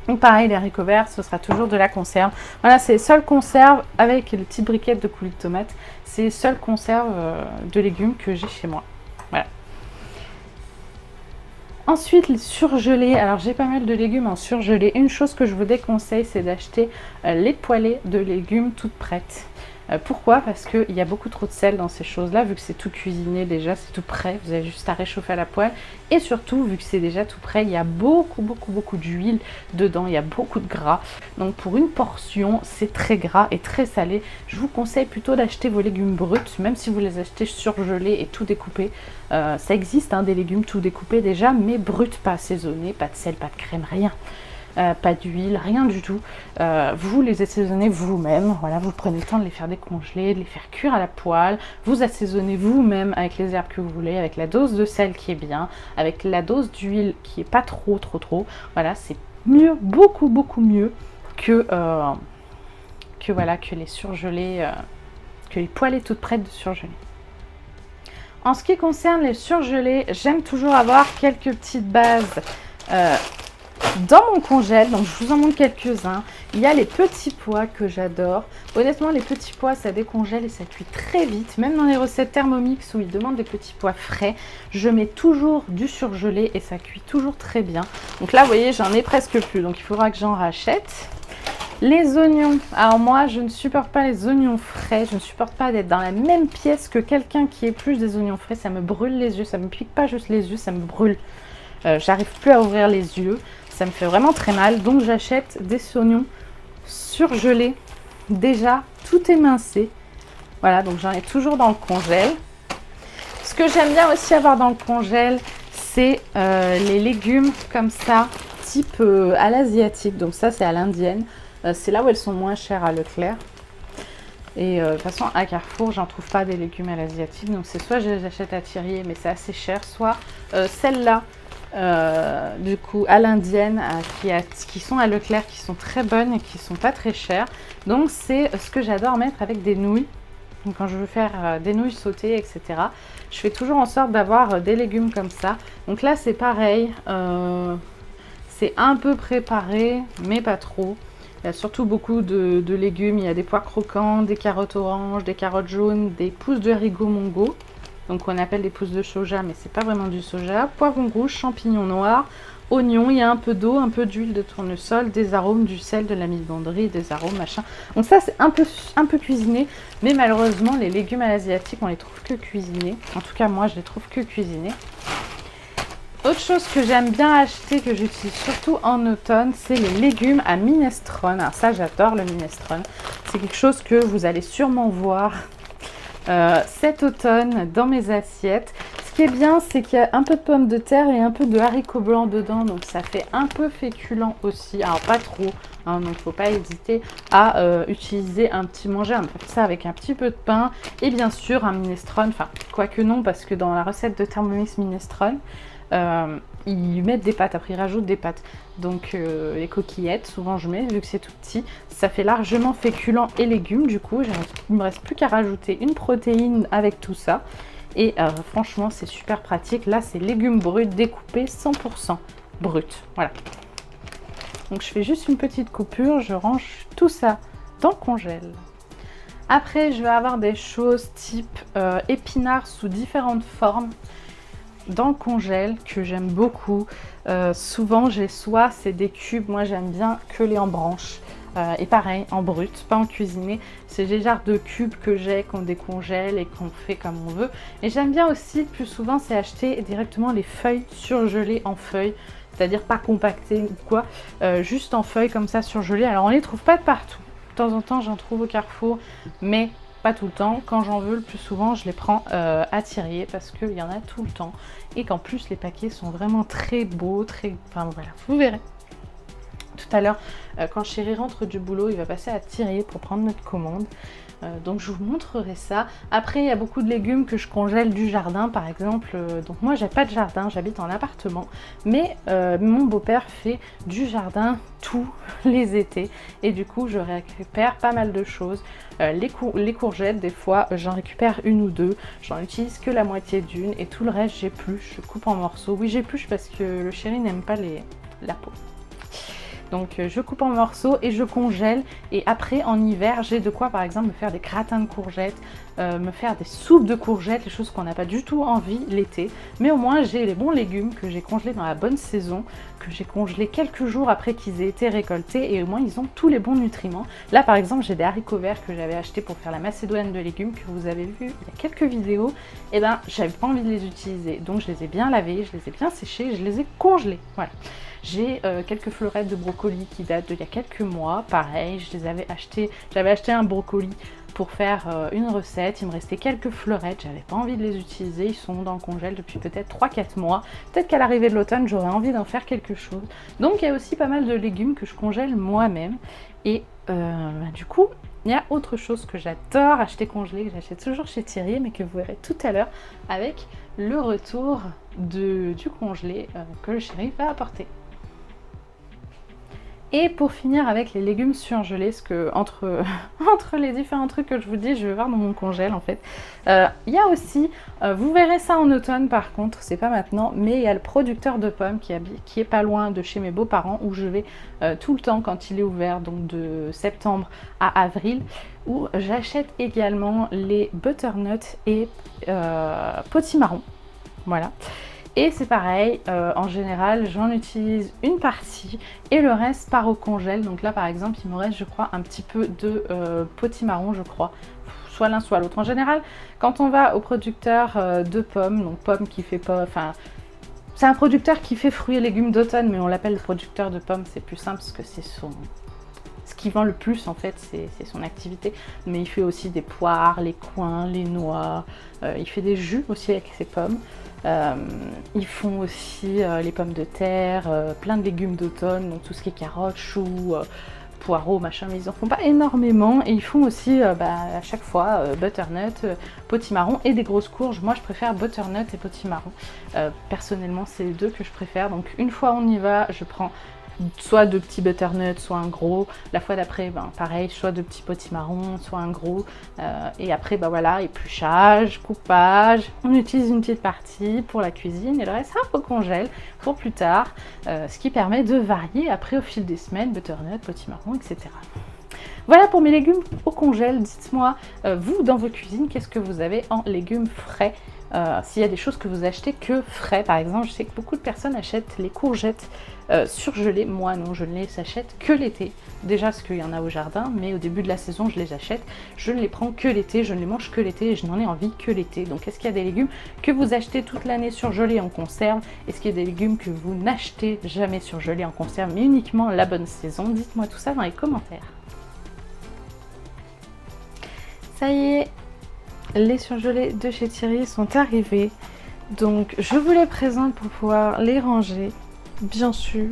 Donc pareil, les haricots verts, ce sera toujours de la conserve. Voilà, c'est les seules conserves avec les petites briquettes de coulis de tomates. C'est les seules conserves de légumes que j'ai chez moi. Voilà. Ensuite, les surgelés. Alors, j'ai pas mal de légumes en surgelé. Une chose que je vous déconseille, c'est d'acheter les poêlées de légumes toutes prêtes. Pourquoi? Parce qu'il y a beaucoup trop de sel dans ces choses-là, vu que c'est tout cuisiné déjà, c'est tout prêt, vous avez juste à réchauffer à la poêle. Et surtout, vu que c'est déjà tout prêt, il y a beaucoup d'huile dedans, il y a beaucoup de gras. Donc pour une portion, c'est très gras et très salé. Je vous conseille plutôt d'acheter vos légumes bruts, même si vous les achetez surgelés et tout découpés. Ça existe, hein, des légumes tout découpés déjà, mais bruts, pas assaisonnés, pas de sel, pas de crème, rien. Pas d'huile, rien du tout. Vous les assaisonnez vous-même. Voilà, vous prenez le temps de les faire décongeler, de les faire cuire à la poêle. Vous assaisonnez vous-même avec les herbes que vous voulez, avec la dose de sel qui est bien, avec la dose d'huile qui est pas trop. Voilà, c'est mieux, beaucoup mieux que les surgelés, que les poêlées toutes prêtes de surgelés. En ce qui concerne les surgelés, j'aime toujours avoir quelques petites bases dans mon congèle, donc je vous en montre quelques-uns. Il y a les petits pois que j'adore. Honnêtement, les petits pois, ça décongèle et ça cuit très vite. Même dans les recettes Thermomix où ils demandent des petits pois frais, je mets toujours du surgelé et ça cuit toujours très bien. Donc là, vous voyez, j'en ai presque plus, donc il faudra que j'en rachète. Les oignons. Alors moi, je ne supporte pas les oignons frais. Je ne supporte pas d'être dans la même pièce que quelqu'un qui épluche des oignons frais. Ça me brûle les yeux. Ça me pique pas juste les yeux, ça me brûle. J'arrive plus à ouvrir les yeux. Ça me fait vraiment très mal. Donc j'achète des oignons surgelés. Déjà tout émincé. Voilà, donc j'en ai toujours dans le congèle. Ce que j'aime bien aussi avoir dans le congèle, c'est les légumes comme ça, type à l'asiatique. Donc ça, c'est à l'indienne. C'est là où elles sont moins chères à Leclerc. Et de toute façon, à Carrefour, j'en trouve pas des légumes à l'asiatique. Donc c'est soit je les achète à Thierry, mais c'est assez cher, soit celles-là, du coup, à l'indienne, qui sont à Leclerc, qui sont très bonnes et qui sont pas très chères. Donc c'est ce que j'adore mettre avec des nouilles. Donc quand je veux faire des nouilles sautées, etc., je fais toujours en sorte d'avoir des légumes comme ça. Donc là, c'est pareil. C'est un peu préparé, mais pas trop. Il y a surtout beaucoup de légumes. Il y a des pois croquants, des carottes oranges, des carottes jaunes, des pousses de haricots mongo. Donc on appelle des pousses de soja, mais c'est pas vraiment du soja. Poivrons rouges, champignons noirs, oignons. Il y a un peu d'eau, un peu d'huile de tournesol, des arômes, du sel, de la mildonnerie, des arômes, machin. Donc ça, c'est un peu cuisiné. Mais malheureusement, les légumes à l'asiatique, on les trouve que cuisinés. En tout cas, moi, je les trouve que cuisinés. Autre chose que j'aime bien acheter, que j'utilise surtout en automne, c'est les légumes à minestrone. Alors ça, j'adore le minestrone. C'est quelque chose que vous allez sûrement voir cet automne dans mes assiettes. Ce qui est bien, c'est qu'il y a un peu de pommes de terre et un peu de haricots blancs dedans. Donc ça fait un peu féculent aussi. Alors pas trop, hein, donc il ne faut pas hésiter à utiliser un petit manger. On fait ça avec un petit peu de pain et bien sûr un minestrone. Enfin, quoique non, parce que dans la recette de Thermomix minestrone, ils mettent des pâtes, après ils rajoutent des pâtes. Donc les coquillettes, souvent je mets, vu que c'est tout petit, ça fait largement féculent et légumes. Du coup, il ne me reste plus qu'à rajouter une protéine avec tout ça. Et franchement, c'est super pratique. Là, c'est légumes bruts découpés 100% bruts. Voilà. Donc je fais juste une petite coupure, je range tout ça dans le congèle. Après, je vais avoir des choses type épinards sous différentes formes dans le congèle que j'aime beaucoup. Souvent j'ai soit c'est des cubes, moi j'aime bien que les en branches, et pareil en brut, pas en cuisiné. C'est des genres de cubes que j'ai, qu'on décongèle et qu'on fait comme on veut. Et j'aime bien aussi, le plus souvent, c'est acheter directement les feuilles surgelées en feuilles, c'est à dire pas compactées ou quoi, juste en feuilles comme ça surgelées. Alors on les trouve pas de partout, temps en temps, j'en trouve au Carrefour, mais pas tout le temps. Quand j'en veux, le plus souvent, je les prends à Thirier parce qu'il y en a tout le temps. Et qu'en plus, les paquets sont vraiment très beaux, très... Enfin voilà, vous verrez. Tout à l'heure, quand Chéri rentre du boulot, il va passer à Thirier pour prendre notre commande. Donc je vous montrerai ça. Après, il y a beaucoup de légumes que je congèle du jardin, par exemple. Donc moi, j'ai pas de jardin, j'habite en appartement. Mais mon beau-père fait du jardin tous les étés. Et du coup, je récupère pas mal de choses. Les courgettes, des fois, j'en récupère une ou deux. J'en utilise que la moitié d'une. Et tout le reste, j'épluche, je coupe en morceaux. Oui, j'épluche parce que le Chéri n'aime pas la peau. Donc je coupe en morceaux et je congèle. Et après, en hiver, j'ai de quoi, par exemple, me faire des gratins de courgettes, me faire des soupes de courgettes, les choses qu'on n'a pas du tout envie l'été. Mais au moins, j'ai les bons légumes que j'ai congelés dans la bonne saison, que j'ai congelés quelques jours après qu'ils aient été récoltés. Et au moins, ils ont tous les bons nutriments. Là, par exemple, j'ai des haricots verts que j'avais achetés pour faire la macédoine de légumes, que vous avez vu il y a quelques vidéos. Et ben, j'avais pas envie de les utiliser. Donc, je les ai bien lavés, je les ai bien séchés, je les ai congelés. Voilà. J'ai quelques fleurettes de brocoli qui datent d'il y a quelques mois. Pareil, je les avais achetées. J'avais acheté un brocoli pour faire une recette. Il me restait quelques fleurettes. J'avais pas envie de les utiliser. Ils sont dans le congèle depuis peut-être 3-4 mois. Peut-être qu'à l'arrivée de l'automne, j'aurais envie d'en faire quelque chose. Donc il y a aussi pas mal de légumes que je congèle moi-même. Et du coup, il y a autre chose que j'adore acheter congelé, que j'achète toujours chez Thirier, mais que vous verrez tout à l'heure avec le retour du congelé que le Chéri va apporter. Et pour finir avec les légumes surgelés, parce que entre les différents trucs que je vous dis, je vais voir dans mon congèle en fait. Il y a aussi, vous verrez ça en automne par contre, c'est pas maintenant, mais il y a le producteur de pommes qui est pas loin de chez mes beaux-parents, où je vais tout le temps quand il est ouvert, donc de septembre à avril, où j'achète également les butternuts et potimarron. Voilà. Et c'est pareil, en général, j'en utilise une partie et le reste part au congèle. Donc là, par exemple, il me reste, je crois, un petit peu de potimarron, je crois. Soit l'un, soit l'autre. En général, quand on va au producteur de pommes, donc pommes qui fait pas... Enfin, c'est un producteur qui fait fruits et légumes d'automne, mais on l'appelle le producteur de pommes. C'est plus simple parce que c'est son... Ce qui vend le plus, en fait, c'est son activité. Mais il fait aussi des poires, les coings, les noix. Il fait des jus aussi avec ses pommes. Ils font aussi les pommes de terre, plein de légumes d'automne, donc tout ce qui est carottes, choux, poireaux, machin, mais ils en font pas énormément. Et ils font aussi à chaque fois butternut, potimarron et des grosses courges. Moi je préfère butternut et potimarron. Personnellement c'est les deux que je préfère. Donc une fois on y va, je prends soit de petits butternuts, soit un gros. La fois d'après, pareil, soit de petits potimarrons, soit un gros. Et après, voilà, épluchage, coupage. On utilise une petite partie pour la cuisine et le reste, hop, au congèle pour plus tard. Ce qui permet de varier après au fil des semaines, butternut, potimarron, etc. Voilà pour mes légumes au congèle. Dites-moi, vous, dans vos cuisines, qu'est-ce que vous avez en légumes frais? S'il y a des choses que vous achetez que frais, par exemple, je sais que beaucoup de personnes achètent les courgettes surgelées. Moi non, je ne les achète que l'été. Déjà parce qu'il y en a au jardin, mais au début de la saison je les achète. Je ne les prends que l'été, je ne les mange que l'été et je n'en ai envie que l'été. Donc est-ce qu'il y a des légumes que vous achetez toute l'année surgelés en conserve? Est-ce qu'il y a des légumes que vous n'achetez jamais surgelés en conserve, mais uniquement la bonne saison? Dites-moi tout ça dans les commentaires. Ça y est, les surgelés de chez Thirier sont arrivés. Donc je vous les présente pour pouvoir les ranger, bien sûr.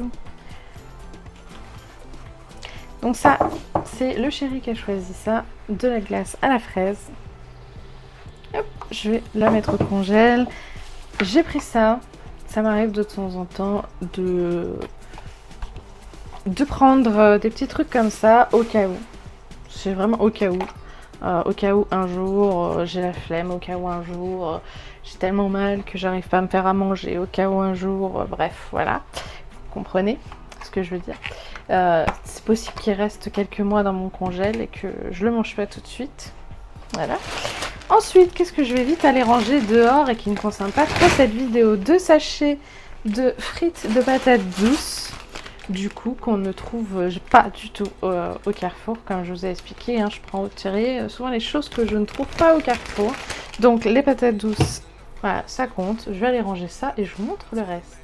Donc ça, c'est le Chéri qui a choisi ça, de la glace à la fraise. Hop, je vais la mettre au congèle. J'ai pris ça. Ça m'arrive de temps en temps de prendre des petits trucs comme ça au cas où. C'est vraiment au cas où. Au cas où un jour j'ai la flemme, au cas où un jour j'ai tellement mal que j'arrive pas à me faire à manger, au cas où un jour, bref, voilà, vous comprenez ce que je veux dire. C'est possible qu'il reste quelques mois dans mon congèle et que je le mange pas tout de suite. Voilà. Ensuite, qu'est-ce que je vais vite aller ranger dehors et qui ne concerne pas trop cette vidéo? 2 sachets de frites de patates douces. Du coup, qu'on ne trouve pas du tout au Carrefour, comme je vous ai expliqué, hein, je prends au Thirier souvent les choses que je ne trouve pas au Carrefour. Donc les patates douces, voilà, ça compte. Je vais aller ranger ça et je vous montre le reste.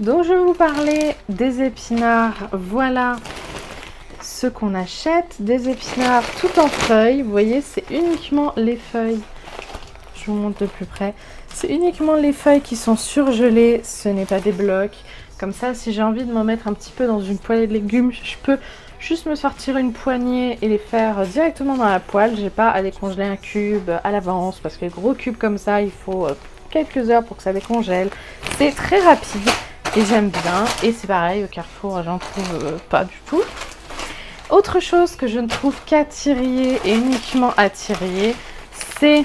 Donc je vais vous parler des épinards. Voilà ce qu'on achète, des épinards tout en feuilles. Vous voyez, c'est uniquement les feuilles. Je vous montre de plus près. C'est uniquement les feuilles qui sont surgelées, ce n'est pas des blocs. Comme ça, si j'ai envie de m'en mettre un petit peu dans une poêlée de légumes, je peux juste me sortir une poignée et les faire directement dans la poêle. J'ai pas à décongeler un cube à l'avance parce que les gros cubes comme ça, il faut quelques heures pour que ça décongèle. C'est très rapide et j'aime bien. Et c'est pareil, au Carrefour, j'en trouve pas du tout. Autre chose que je ne trouve qu'à Thirier et uniquement à Thirier, c'est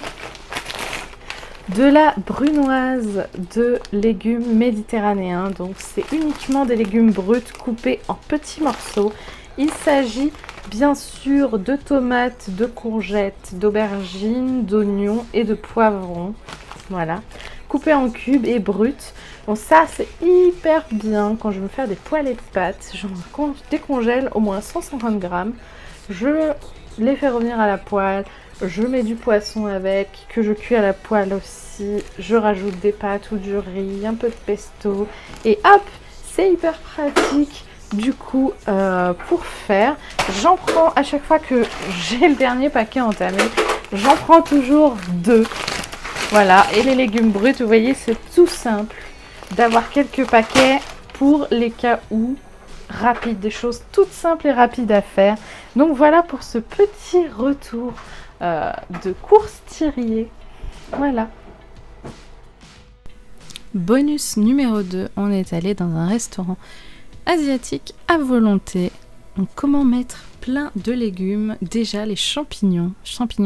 de la brunoise de légumes méditerranéens. Donc c'est uniquement des légumes bruts coupés en petits morceaux. Il s'agit bien sûr de tomates, de courgettes, d'aubergines, d'oignons et de poivrons. Voilà, coupés en cubes et bruts. Bon, ça c'est hyper bien quand je veux faire des poêlées de pâtes. Je décongèle au moins 150 grammes. Je les fais revenir à la poêle. Je mets du poisson avec, que je cuis à la poêle aussi. Je rajoute des pâtes ou du riz, un peu de pesto. Et hop, c'est hyper pratique. Du coup, pour faire, j'en prends à chaque fois que j'ai le dernier paquet entamé, j'en prends toujours 2. Voilà, et les légumes bruts, vous voyez, c'est tout simple d'avoir quelques paquets pour les cas où rapides, des choses toutes simples et rapides à faire. Donc voilà pour ce petit retour de course Thirier. Voilà. Bonus numéro 2, on est allé dans un restaurant asiatique à volonté. Donc comment mettre plein de légumes? Déjà les champignons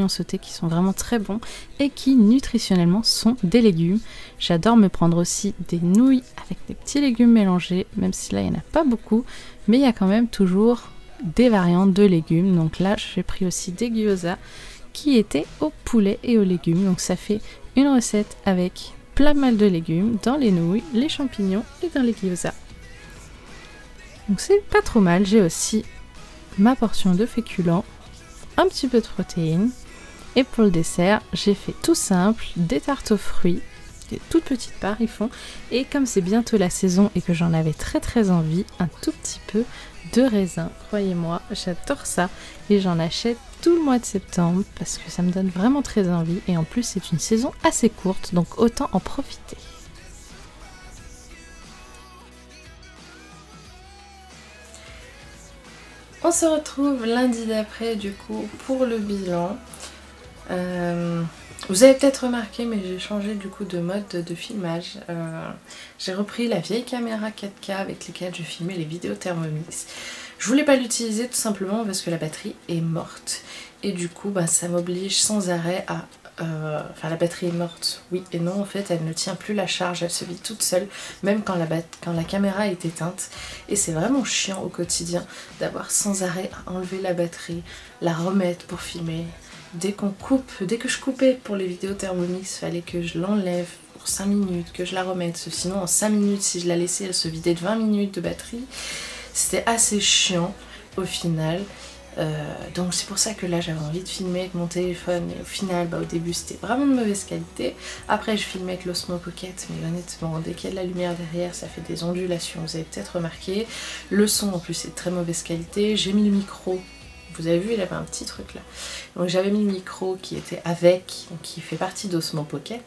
sautés qui sont vraiment très bons et qui nutritionnellement sont des légumes. J'adore me prendre aussi des nouilles avec des petits légumes mélangés, même si là il n'y en a pas beaucoup, mais il y a quand même toujours des variantes de légumes. Donc là j'ai pris aussi des gyoza qui étaient au poulet et aux légumes. Donc ça fait une recette avec plein mal de légumes dans les nouilles, les champignons et dans les gyoza. Donc c'est pas trop mal. J'ai aussi ma portion de féculents, un petit peu de protéines. Et pour le dessert, j'ai fait tout simple, des tartes aux fruits, des toutes petites parts ils font. Et comme c'est bientôt la saison et que j'en avais très envie, un tout petit peu de raisin. Croyez-moi, j'adore ça. Et j'en achète tout le mois de septembre parce que ça me donne vraiment très envie. Et en plus c'est une saison assez courte, donc autant en profiter. On se retrouve lundi d'après du coup pour le bilan. Vous avez peut-être remarqué mais j'ai changé du coup de mode de filmage. J'ai repris la vieille caméra 4K avec laquelle je filmais les vidéos Thermomix. Je voulais pas l'utiliser tout simplement parce que la batterie est morte. Et du coup ça m'oblige sans arrêt à... Enfin la batterie est morte, oui et non en fait, elle ne tient plus la charge, elle se vide toute seule, même quand la caméra est éteinte. Et c'est vraiment chiant au quotidien d'avoir sans arrêt à enlever la batterie, la remettre pour filmer. Dès que je coupais pour les vidéos Thermomix, il fallait que je l'enlève pour 5 minutes, que je la remette. Sinon en 5 minutes, si je la laissais, elle se vidait de 20 minutes de batterie. C'était assez chiant au final. Donc c'est pour ça que là j'avais envie de filmer avec mon téléphone et au final au début c'était vraiment de mauvaise qualité. Après je filmais avec l'Osmo Pocket mais honnêtement dès qu'il y a de la lumière derrière ça fait des ondulations, vous avez peut-être remarqué. Le son en plus est de très mauvaise qualité. J'ai mis le micro, vous avez vu il avait un petit truc là. Donc j'avais mis le micro qui était avec, donc qui fait partie d'Osmo Pocket.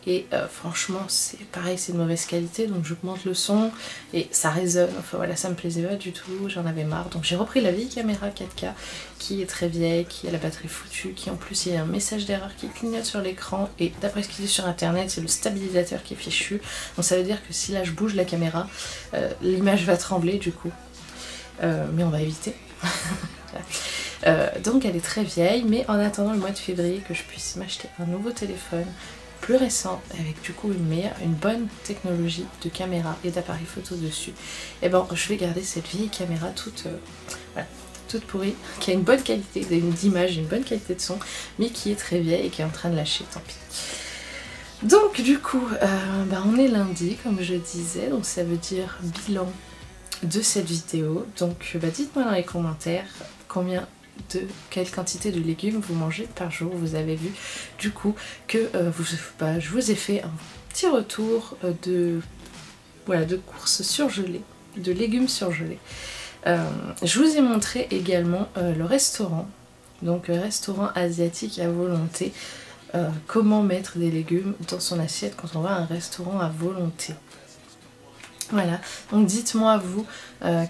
Et franchement c'est pareil, c'est de mauvaise qualité, donc j'augmente le son et ça résonne, enfin voilà, ça me plaisait pas du tout, j'en avais marre. Donc j'ai repris la vieille caméra 4K qui est très vieille, qui a la batterie foutue, qui en plus il y a un message d'erreur qui clignote sur l'écran et d'après ce qu'il dit sur internet c'est le stabilisateur qui est fichu. Donc ça veut dire que si là je bouge la caméra, l'image va trembler du coup, mais on va éviter. Donc elle est très vieille, mais en attendant le mois de février que je puisse m'acheter un nouveau téléphone plus récent avec du coup une bonne technologie de caméra et d'appareil photo dessus, et je vais garder cette vieille caméra toute pourrie, qui a une bonne qualité d'image, une bonne qualité de son, mais qui est très vieille et qui est en train de lâcher, tant pis. Donc du coup on est lundi comme je disais, donc ça veut dire bilan de cette vidéo. Donc dites-moi dans les commentaires quelle quantité de légumes vous mangez par jour. Vous avez vu du coup que je vous ai fait un petit retour de courses surgelées, de légumes surgelés. Je vous ai montré également le restaurant, donc restaurant asiatique à volonté, comment mettre des légumes dans son assiette quand on va à un restaurant à volonté. Voilà, donc dites-moi vous,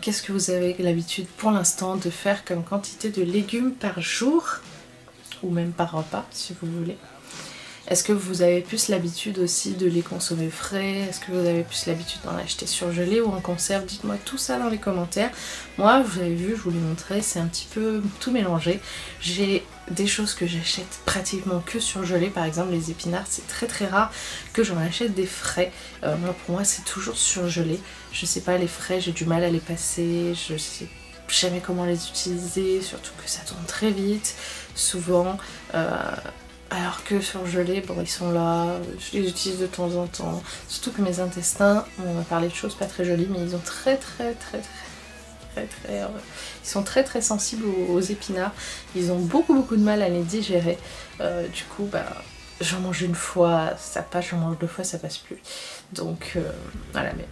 qu'est-ce que vous avez l'habitude pour l'instant de faire comme quantité de légumes par jour, ou même par repas si vous voulez. Est-ce que vous avez plus l'habitude aussi de les consommer frais? Est-ce que vous avez plus l'habitude d'en acheter surgelés ou en conserve? Dites-moi tout ça dans les commentaires. Moi, vous avez vu, je vous l'ai montré, c'est un petit peu tout mélangé. J'ai des choses que j'achète pratiquement que surgelées. Par exemple, les épinards, c'est très rare que j'en achète des frais. Pour moi, c'est toujours surgelé. Je sais pas, les frais, j'ai du mal à les passer. Je sais jamais comment les utiliser, surtout que ça tourne très vite, souvent. Alors que surgelés, bon ils sont là, je les utilise de temps en temps. Surtout que mes intestins, on va parler de choses pas très jolies, mais ils ont ils sont très sensibles aux épinards. Ils ont beaucoup de mal à les digérer. Du coup, j'en mange une fois, ça passe, j'en mange 2 fois, ça passe plus. Donc voilà, mais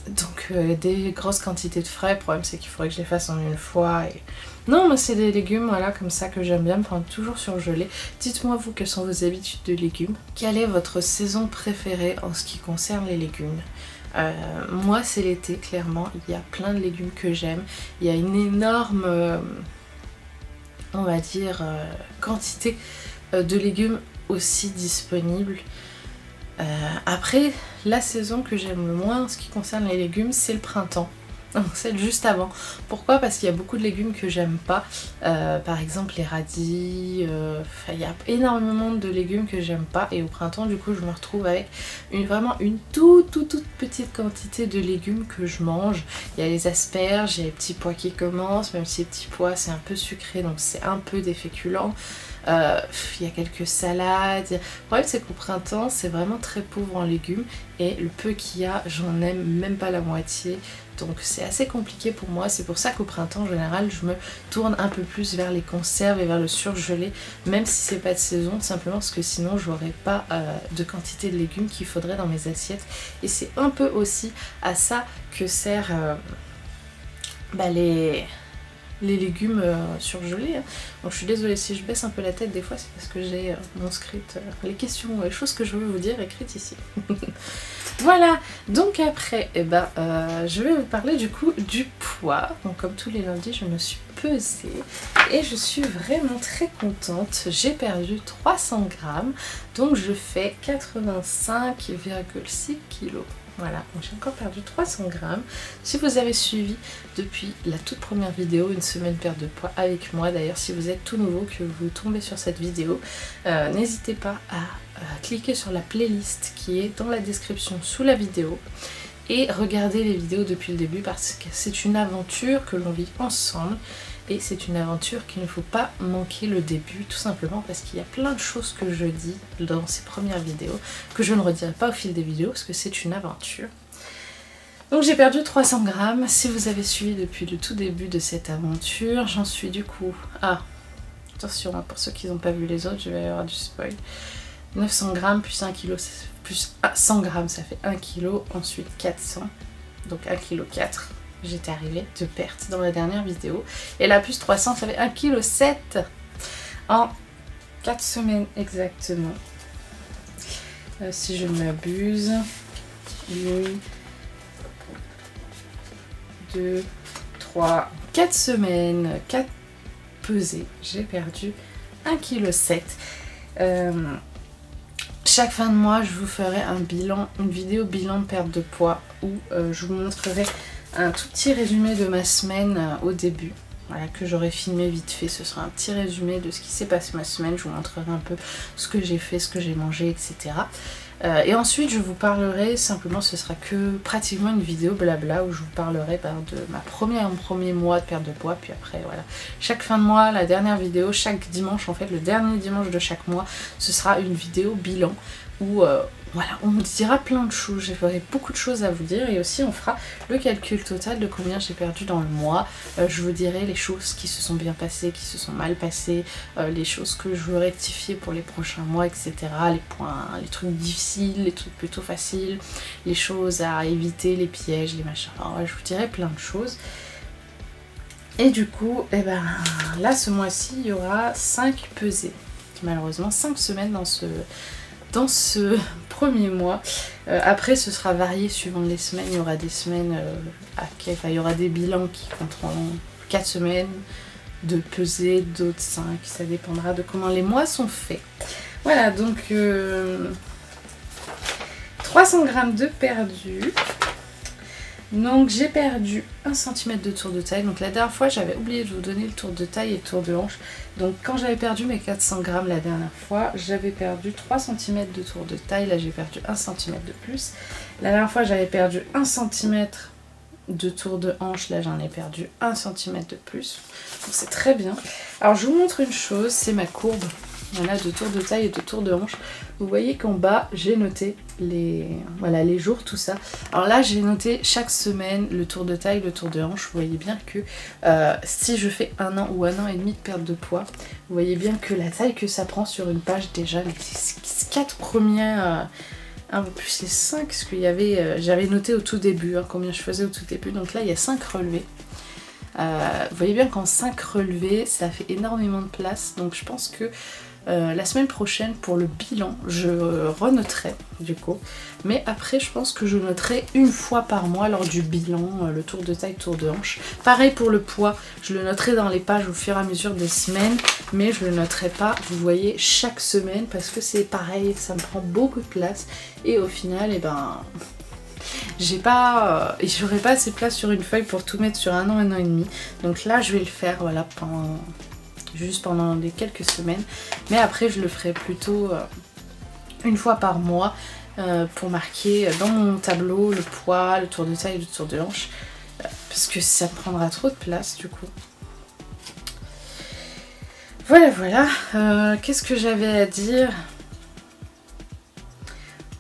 donc des grosses quantités de frais, le problème c'est qu'il faudrait que je les fasse en une fois. Et... non, mais c'est des légumes voilà, comme ça que j'aime bien prendre toujours surgelés. Dites-moi vous quelles sont vos habitudes de légumes. Quelle est votre saison préférée en ce qui concerne les légumes? Moi c'est l'été clairement, il y a plein de légumes que j'aime. Il y a une énorme, on va dire, quantité de légumes aussi disponibles. Après, la saison que j'aime le moins en ce qui concerne les légumes, c'est le printemps. Celle juste avant. Pourquoi? Parce qu'il y a beaucoup de légumes que j'aime pas. Par exemple les radis. Il y a énormément de légumes que j'aime pas. Et au printemps, du coup, je me retrouve avec vraiment une toute petite quantité de légumes que je mange. Il y a les asperges, il y a les petits pois qui commencent. Même si les petits pois, c'est un peu sucré, donc c'est un peu des féculents. Il y a quelques salades. Le problème c'est qu'au printemps c'est vraiment très pauvre en légumes et le peu qu'il y a j'en aime même pas la moitié, donc c'est assez compliqué pour moi. C'est pour ça qu'au printemps en général je me tourne un peu plus vers les conserves et vers le surgelé, même si c'est pas de saison, simplement parce que sinon j'aurais pas de quantité de légumes qu'il faudrait dans mes assiettes. Et c'est un peu aussi à ça que servent les légumes surgelés. Donc je suis désolée si je baisse un peu la tête des fois, c'est parce que j'ai mon script, les questions, les choses que je veux vous dire écrites ici. Voilà, donc après, je vais vous parler du coup du poids. Donc comme tous les lundis, je me suis pesée et je suis vraiment très contente. J'ai perdu 300 grammes, donc je fais 85,6 kg. Voilà, donc j'ai encore perdu 300 grammes. Si vous avez suivi depuis la toute première vidéo, une semaine perte de poids avec moi, d'ailleurs si vous êtes tout nouveau, que vous tombez sur cette vidéo, n'hésitez pas à cliquer sur la playlist qui est dans la description sous la vidéo et regardez les vidéos depuis le début parce que c'est une aventure que l'on vit ensemble. Et c'est une aventure qu'il ne faut pas manquer le début, tout simplement parce qu'il y a plein de choses que je dis dans ces premières vidéos que je ne redirai pas au fil des vidéos parce que c'est une aventure. Donc j'ai perdu 300 grammes. Si vous avez suivi depuis le tout début de cette aventure, j'en suis du coup à... attention, pour ceux qui n'ont pas vu les autres, je vais y avoir du spoil. 900 grammes plus 1 kg, plus 100 grammes, ça fait 1 kg. Ensuite 400, donc 1,4 kg. J'étais arrivée de perte dans la dernière vidéo. Et là, plus 300, ça fait 1,7 kg en 4 semaines exactement. Si je ne m'abuse. 1, 2, 3, 4 semaines, 4 pesées. J'ai perdu 1,7 kg. Chaque fin de mois, je vous ferai un bilan, une vidéo bilan de perte de poids où je vous montrerai un tout petit résumé de ma semaine au début, voilà, que j'aurai filmé vite fait. Ce sera un petit résumé de ce qui s'est passé ma semaine. Je vous montrerai un peu ce que j'ai fait, ce que j'ai mangé, etc. Et ensuite je vous parlerai simplement, ce sera que pratiquement une vidéo blabla où je vous parlerai de mon premier mois de perte de poids. Puis après voilà, chaque fin de mois, la dernière vidéo, chaque dimanche en fait, le dernier dimanche de chaque mois, ce sera une vidéo bilan où voilà, on me dira plein de choses, j'aurai beaucoup de choses à vous dire et aussi on fera le calcul total de combien j'ai perdu dans le mois. Je vous dirai les choses qui se sont bien passées, qui se sont mal passées, les choses que je veux rectifier pour les prochains mois, etc. Les points, les trucs difficiles, les trucs plutôt faciles, les choses à éviter, les pièges, les machins. Alors, je vous dirai plein de choses. Et du coup, eh ben, là ce mois-ci, il y aura 5 pesées. Malheureusement, 5 semaines dans ce premier mois. Après, ce sera varié suivant les semaines. Il y aura des semaines, il y aura des bilans qui compteront 4 semaines de pesées, d'autres 5. Ça dépendra de comment les mois sont faits. Voilà, donc 300 g de perdu. Donc j'ai perdu 1 cm de tour de taille. Donc la dernière fois j'avais oublié de vous donner le tour de taille et le tour de hanche. Donc quand j'avais perdu mes 400 g la dernière fois, j'avais perdu 3 cm de tour de taille. Là j'ai perdu 1 cm de plus. La dernière fois j'avais perdu 1 cm de tour de hanche. Là j'en ai perdu 1 cm de plus. Donc c'est très bien. Alors je vous montre une chose, c'est ma courbe. Voilà, de tour de taille et de tour de hanche. Vous voyez qu'en bas j'ai noté les jours, tout ça. Alors là j'ai noté chaque semaine le tour de taille, le tour de hanche. Vous voyez bien que si je fais 1 an ou 1 an et demi de perte de poids, vous voyez bien que la taille que ça prend sur une page, déjà les 4 premières, un peu plus les 5, parce qu'il y avait, j'avais noté au tout début combien je faisais au tout début. Donc là il y a 5 relevés. Vous voyez bien qu'en 5 relevés ça fait énormément de place. Donc je pense que la semaine prochaine pour le bilan je renoterai du coup, mais après je pense que je noterai une fois par mois lors du bilan le tour de taille, tour de hanche. Pareil pour le poids, je le noterai dans les pages au fur et à mesure des semaines, mais je le noterai pas, vous voyez, chaque semaine, parce que c'est pareil, ça me prend beaucoup de place et au final et ben j'aurai pas assez de place sur une feuille pour tout mettre sur 1 an et demi. Donc là je vais le faire, voilà, juste pendant les quelques semaines, mais après je le ferai plutôt une fois par mois pour marquer dans mon tableau le poids, le tour de taille et le tour de hanche, parce que ça me prendra trop de place du coup. Voilà, qu'est-ce que j'avais à dire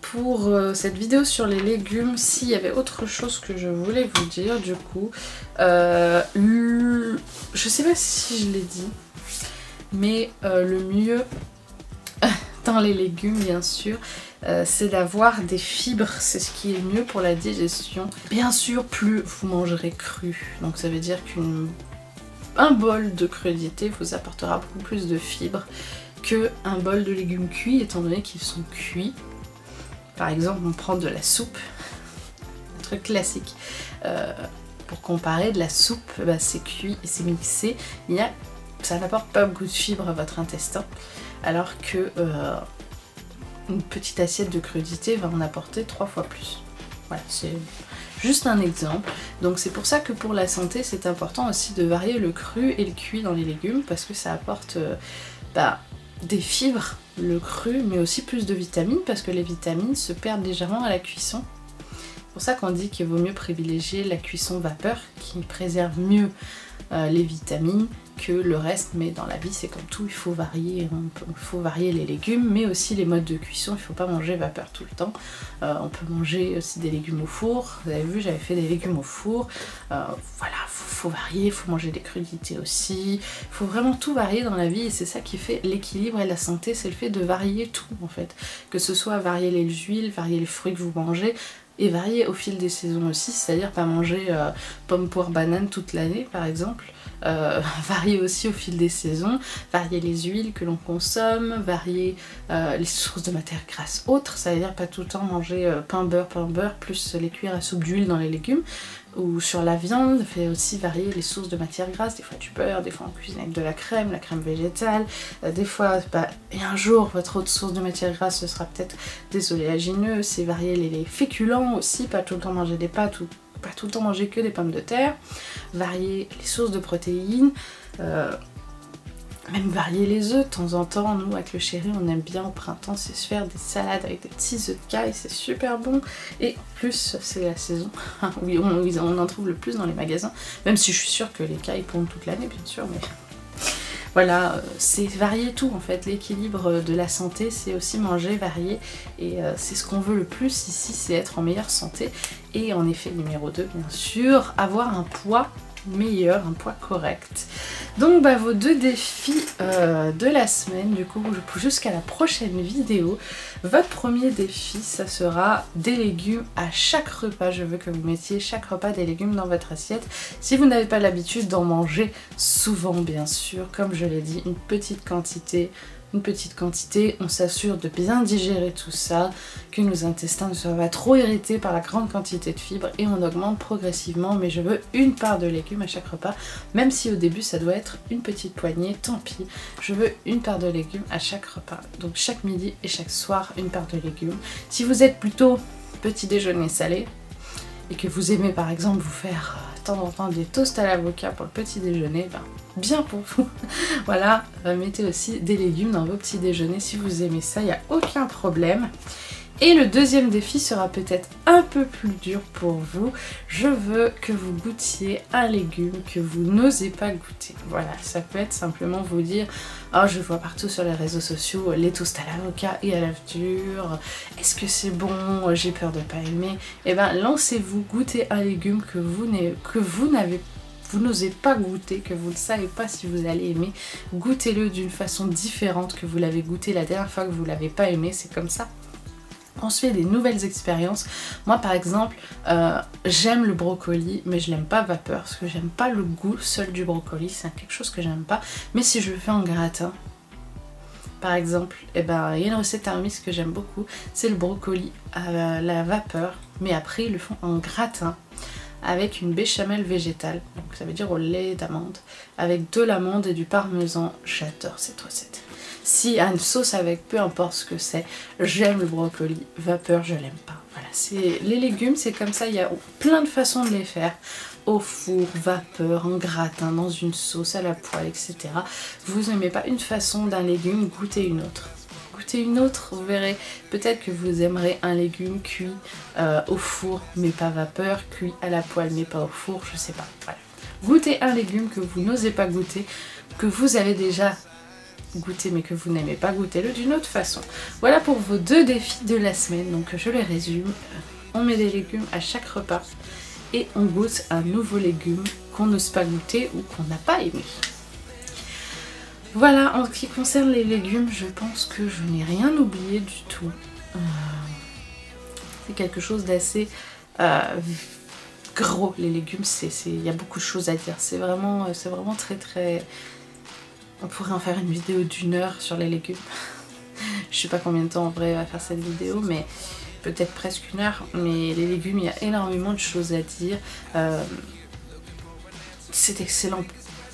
pour cette vidéo sur les légumes? S'il y avait autre chose que je voulais vous dire du coup, je sais pas si je l'ai dit, mais le mieux dans les légumes bien sûr, c'est d'avoir des fibres, c'est ce qui est mieux pour la digestion. Bien sûr, plus vous mangerez cru, donc ça veut dire qu'un bol de crudité vous apportera beaucoup plus de fibres qu'un bol de légumes cuits, étant donné qu'ils sont cuits. Par exemple, on prend de la soupe, un truc classique. Pour comparer, de la soupe, c'est cuit et c'est mixé. Ça n'apporte pas beaucoup de fibres à votre intestin, alors que une petite assiette de crudité va en apporter 3 fois plus. Voilà, c'est juste un exemple. Donc c'est pour ça que pour la santé, c'est important aussi de varier le cru et le cuit dans les légumes, parce que ça apporte des fibres, le cru, mais aussi plus de vitamines, parce que les vitamines se perdent légèrement à la cuisson. C'est pour ça qu'on dit qu'il vaut mieux privilégier la cuisson vapeur, qui préserve mieux les vitamines que le reste, mais dans la vie c'est comme tout, il faut varier les légumes, mais aussi les modes de cuisson. Il ne faut pas manger vapeur tout le temps. On peut manger aussi des légumes au four. Vous avez vu, j'avais fait des légumes au four. Voilà, faut varier, il faut manger des crudités aussi. Il faut vraiment tout varier dans la vie, et c'est ça qui fait l'équilibre et la santé, c'est le fait de varier tout en fait. Que ce soit varier les huiles, varier les fruits que vous mangez, et varier au fil des saisons aussi, c'est-à-dire pas manger pomme, poire, banane toute l'année par exemple. Varier aussi au fil des saisons, varier les huiles que l'on consomme, varier les sources de matières grasses autres, c'est-à-dire pas tout le temps manger pain beurre, plus les cuillères à soupe d'huile dans les légumes. Ou sur la viande, fait aussi varier les sources de matières grasses, des fois du beurre, des fois on cuisine avec de la crème végétale, des fois, et un jour votre autre source de matières grasses ce sera peut-être des oléagineux, c'est varier les féculents aussi, pas tout le temps manger des pâtes ou pas tout le temps manger que des pommes de terre, varier les sources de protéines, même varier les œufs de temps en temps. Nous avec le chéri on aime bien au printemps, c'est se faire des salades avec des petits œufs de caille, c'est super bon, et en plus c'est la saison où on en trouve le plus dans les magasins, même si je suis sûre que les cailles pondent toute l'année bien sûr, mais voilà, c'est varier tout en fait. L'équilibre de la santé, c'est aussi manger, varier, et c'est ce qu'on veut le plus ici, c'est être en meilleure santé. Et en effet numéro 2 bien sûr, avoir un poids meilleur, un poids correct. Donc bah, vos 2 défis de la semaine, du coup jusqu'à la prochaine vidéo. Votre premier défi, ça sera des légumes à chaque repas. Je veux que vous mettiez chaque repas des légumes dans votre assiette. Si vous n'avez pas l'habitude d'en manger souvent, bien sûr, comme je l'ai dit, une petite quantité, on s'assure de bien digérer tout ça, que nos intestins ne soient pas trop irrités par la grande quantité de fibres et on augmente progressivement, mais je veux une part de légumes à chaque repas, même si au début ça doit être une petite poignée, tant pis, je veux une part de légumes à chaque repas, donc chaque midi et chaque soir une part de légumes. Si vous êtes plutôt petit déjeuner salé et que vous aimez par exemple vous faire de temps en temps des toasts à l'avocat pour le petit déjeuner, ben, bien pour vous. Voilà, mettez aussi des légumes dans vos petits déjeuners si vous aimez ça, il n'y a aucun problème. Et le deuxième défi sera peut-être un peu plus dur pour vous. Je veux que vous goûtiez un légume que vous n'osez pas goûter. Voilà, ça peut être simplement vous dire « Oh, je vois partout sur les réseaux sociaux les toasts à l'avocat et à l'œuf dur. Est-ce que c'est bon? J'ai peur de ne pas aimer. » Eh bien, lancez-vous, goûtez un légume que vous n'osez pas goûter, que vous ne savez pas si vous allez aimer. Goûtez-le d'une façon différente que vous l'avez goûté la dernière fois que vous ne l'avez pas aimé. C'est comme ça on se fait des nouvelles expériences. Moi par exemple, j'aime le brocoli, mais je l'aime pas vapeur, parce que j'aime pas le goût seul du brocoli, c'est quelque chose que j'aime pas. Mais si je le fais en gratin, par exemple, eh ben, il y a une recette Thermomix que j'aime beaucoup, c'est le brocoli à la vapeur, mais après ils le font en gratin, avec une béchamel végétale, donc ça veut dire au lait d'amande, avec de l'amande et du parmesan. J'adore cette recette. S'il y a une sauce avec, peu importe ce que c'est, j'aime le brocoli, vapeur je l'aime pas. Voilà, les légumes c'est comme ça, il y a plein de façons de les faire. Au four, vapeur, en gratin, dans une sauce, à la poêle, etc. Vous n'aimez pas une façon d'un légume, goûtez une autre. Goûtez une autre, vous verrez, peut-être que vous aimerez un légume cuit au four mais pas vapeur, cuit à la poêle mais pas au four, je sais pas. Voilà. Goûtez un légume que vous n'osez pas goûter, que vous avez déjà goûter mais que vous n'aimez pas, goûter-le d'une autre façon. Voilà pour vos 2 défis de la semaine, donc je les résume. On met des légumes à chaque repas et on goûte un nouveau légume qu'on n'ose pas goûter ou qu'on n'a pas aimé. Voilà, en ce qui concerne les légumes, je pense que je n'ai rien oublié du tout. C'est quelque chose d'assez gros, les légumes, il y a beaucoup de choses à dire. C'est vraiment très... On pourrait en faire une vidéo d'1 heure sur les légumes. Je sais pas combien de temps en vrai va faire cette vidéo, mais peut-être presque 1 heure. Mais les légumes, il y a énormément de choses à dire. C'est excellent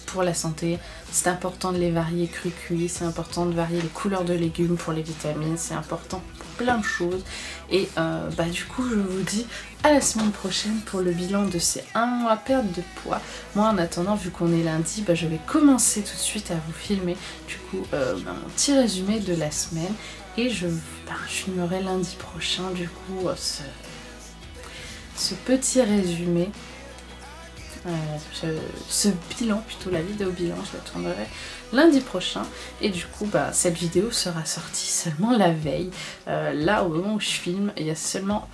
pour la santé. C'est important de les varier cru-cuit. C'est important de varier les couleurs de légumes pour les vitamines. C'est important pour plein de choses. Et bah, du coup, je vous dis à la semaine prochaine pour le bilan de ces 1 mois perte de poids. Moi, en attendant, vu qu'on est lundi, bah, je vais commencer tout de suite à vous filmer du coup mon petit résumé de la semaine. Et je filmerai lundi prochain du coup ce petit résumé. Ce bilan, plutôt la vidéo bilan, je la tournerai lundi prochain et du coup bah, cette vidéo sera sortie seulement la veille. Là au moment où je filme, il y a seulement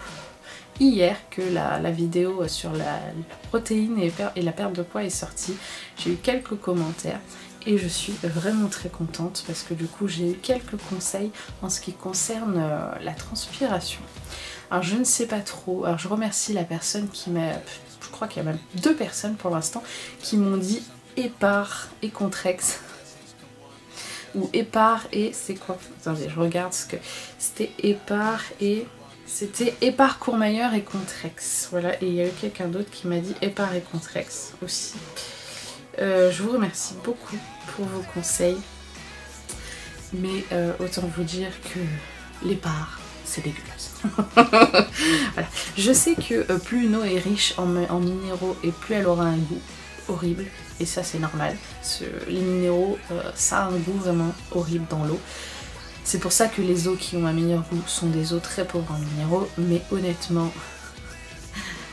hier que la vidéo sur la protéine et la perte de poids est sortie. J'ai eu quelques commentaires et je suis vraiment très contente parce que du coup j'ai eu quelques conseils en ce qui concerne la transpiration. Alors je ne sais pas trop, alors je remercie la personne qui m'a... Je crois qu'il y a même 2 personnes pour l'instant qui m'ont dit épar et Contrex. Ou épar et c'est quoi? Attendez, je regarde ce que c'était. Épar et... C'était épar Courmayeur et Contrex. Voilà, et il y a eu quelqu'un d'autre qui m'a dit épar et Contrex aussi. Je vous remercie beaucoup pour vos conseils. Mais autant vous dire que l'épar, c'est dégueulasse. Voilà. Je sais que plus une eau est riche en minéraux et plus elle aura un goût horrible. Et ça c'est normal. Les minéraux, ça a un goût vraiment horrible dans l'eau. C'est pour ça que les eaux qui ont un meilleur goût sont des eaux très pauvres en minéraux. Mais honnêtement,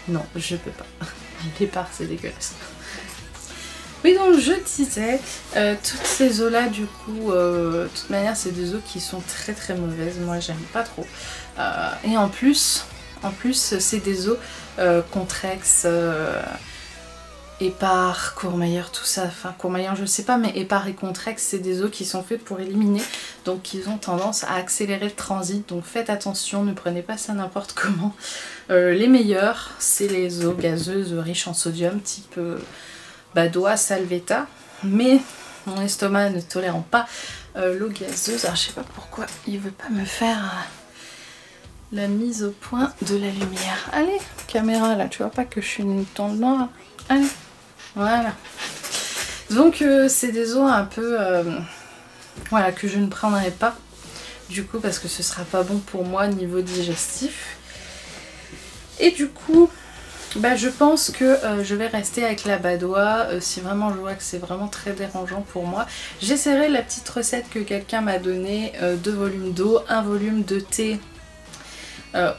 non, je peux pas. L'épar c'est dégueulasse. Oui, donc je disais, toutes ces eaux là du coup, de toute manière c'est des eaux qui sont très très mauvaises, moi j'aime pas trop. Et en plus c'est des eaux Contrex, Épar, Courmayeur, tout ça, enfin Courmayeur je sais pas, mais Épar et Contrex c'est des eaux qui sont faites pour éliminer, donc ils ont tendance à accélérer le transit, donc faites attention, ne prenez pas ça n'importe comment. Les meilleurs c'est les eaux gazeuses riches en sodium type Badois, Salvetta, mais mon estomac ne tolérant pas l'eau gazeuse, alors je sais pas pourquoi il veut pas me faire la mise au point de la lumière. Allez, caméra là, tu vois pas que je suis une tente noire, allez. Voilà. Donc c'est des eaux un peu voilà, que je ne prendrai pas du coup parce que ce sera pas bon pour moi niveau digestif. Et du coup bah, je pense que je vais rester avec la Badois si vraiment je vois que c'est vraiment très dérangeant pour moi. J'essaierai la petite recette que quelqu'un m'a donnée, 2 volumes d'eau, 1 volume de thé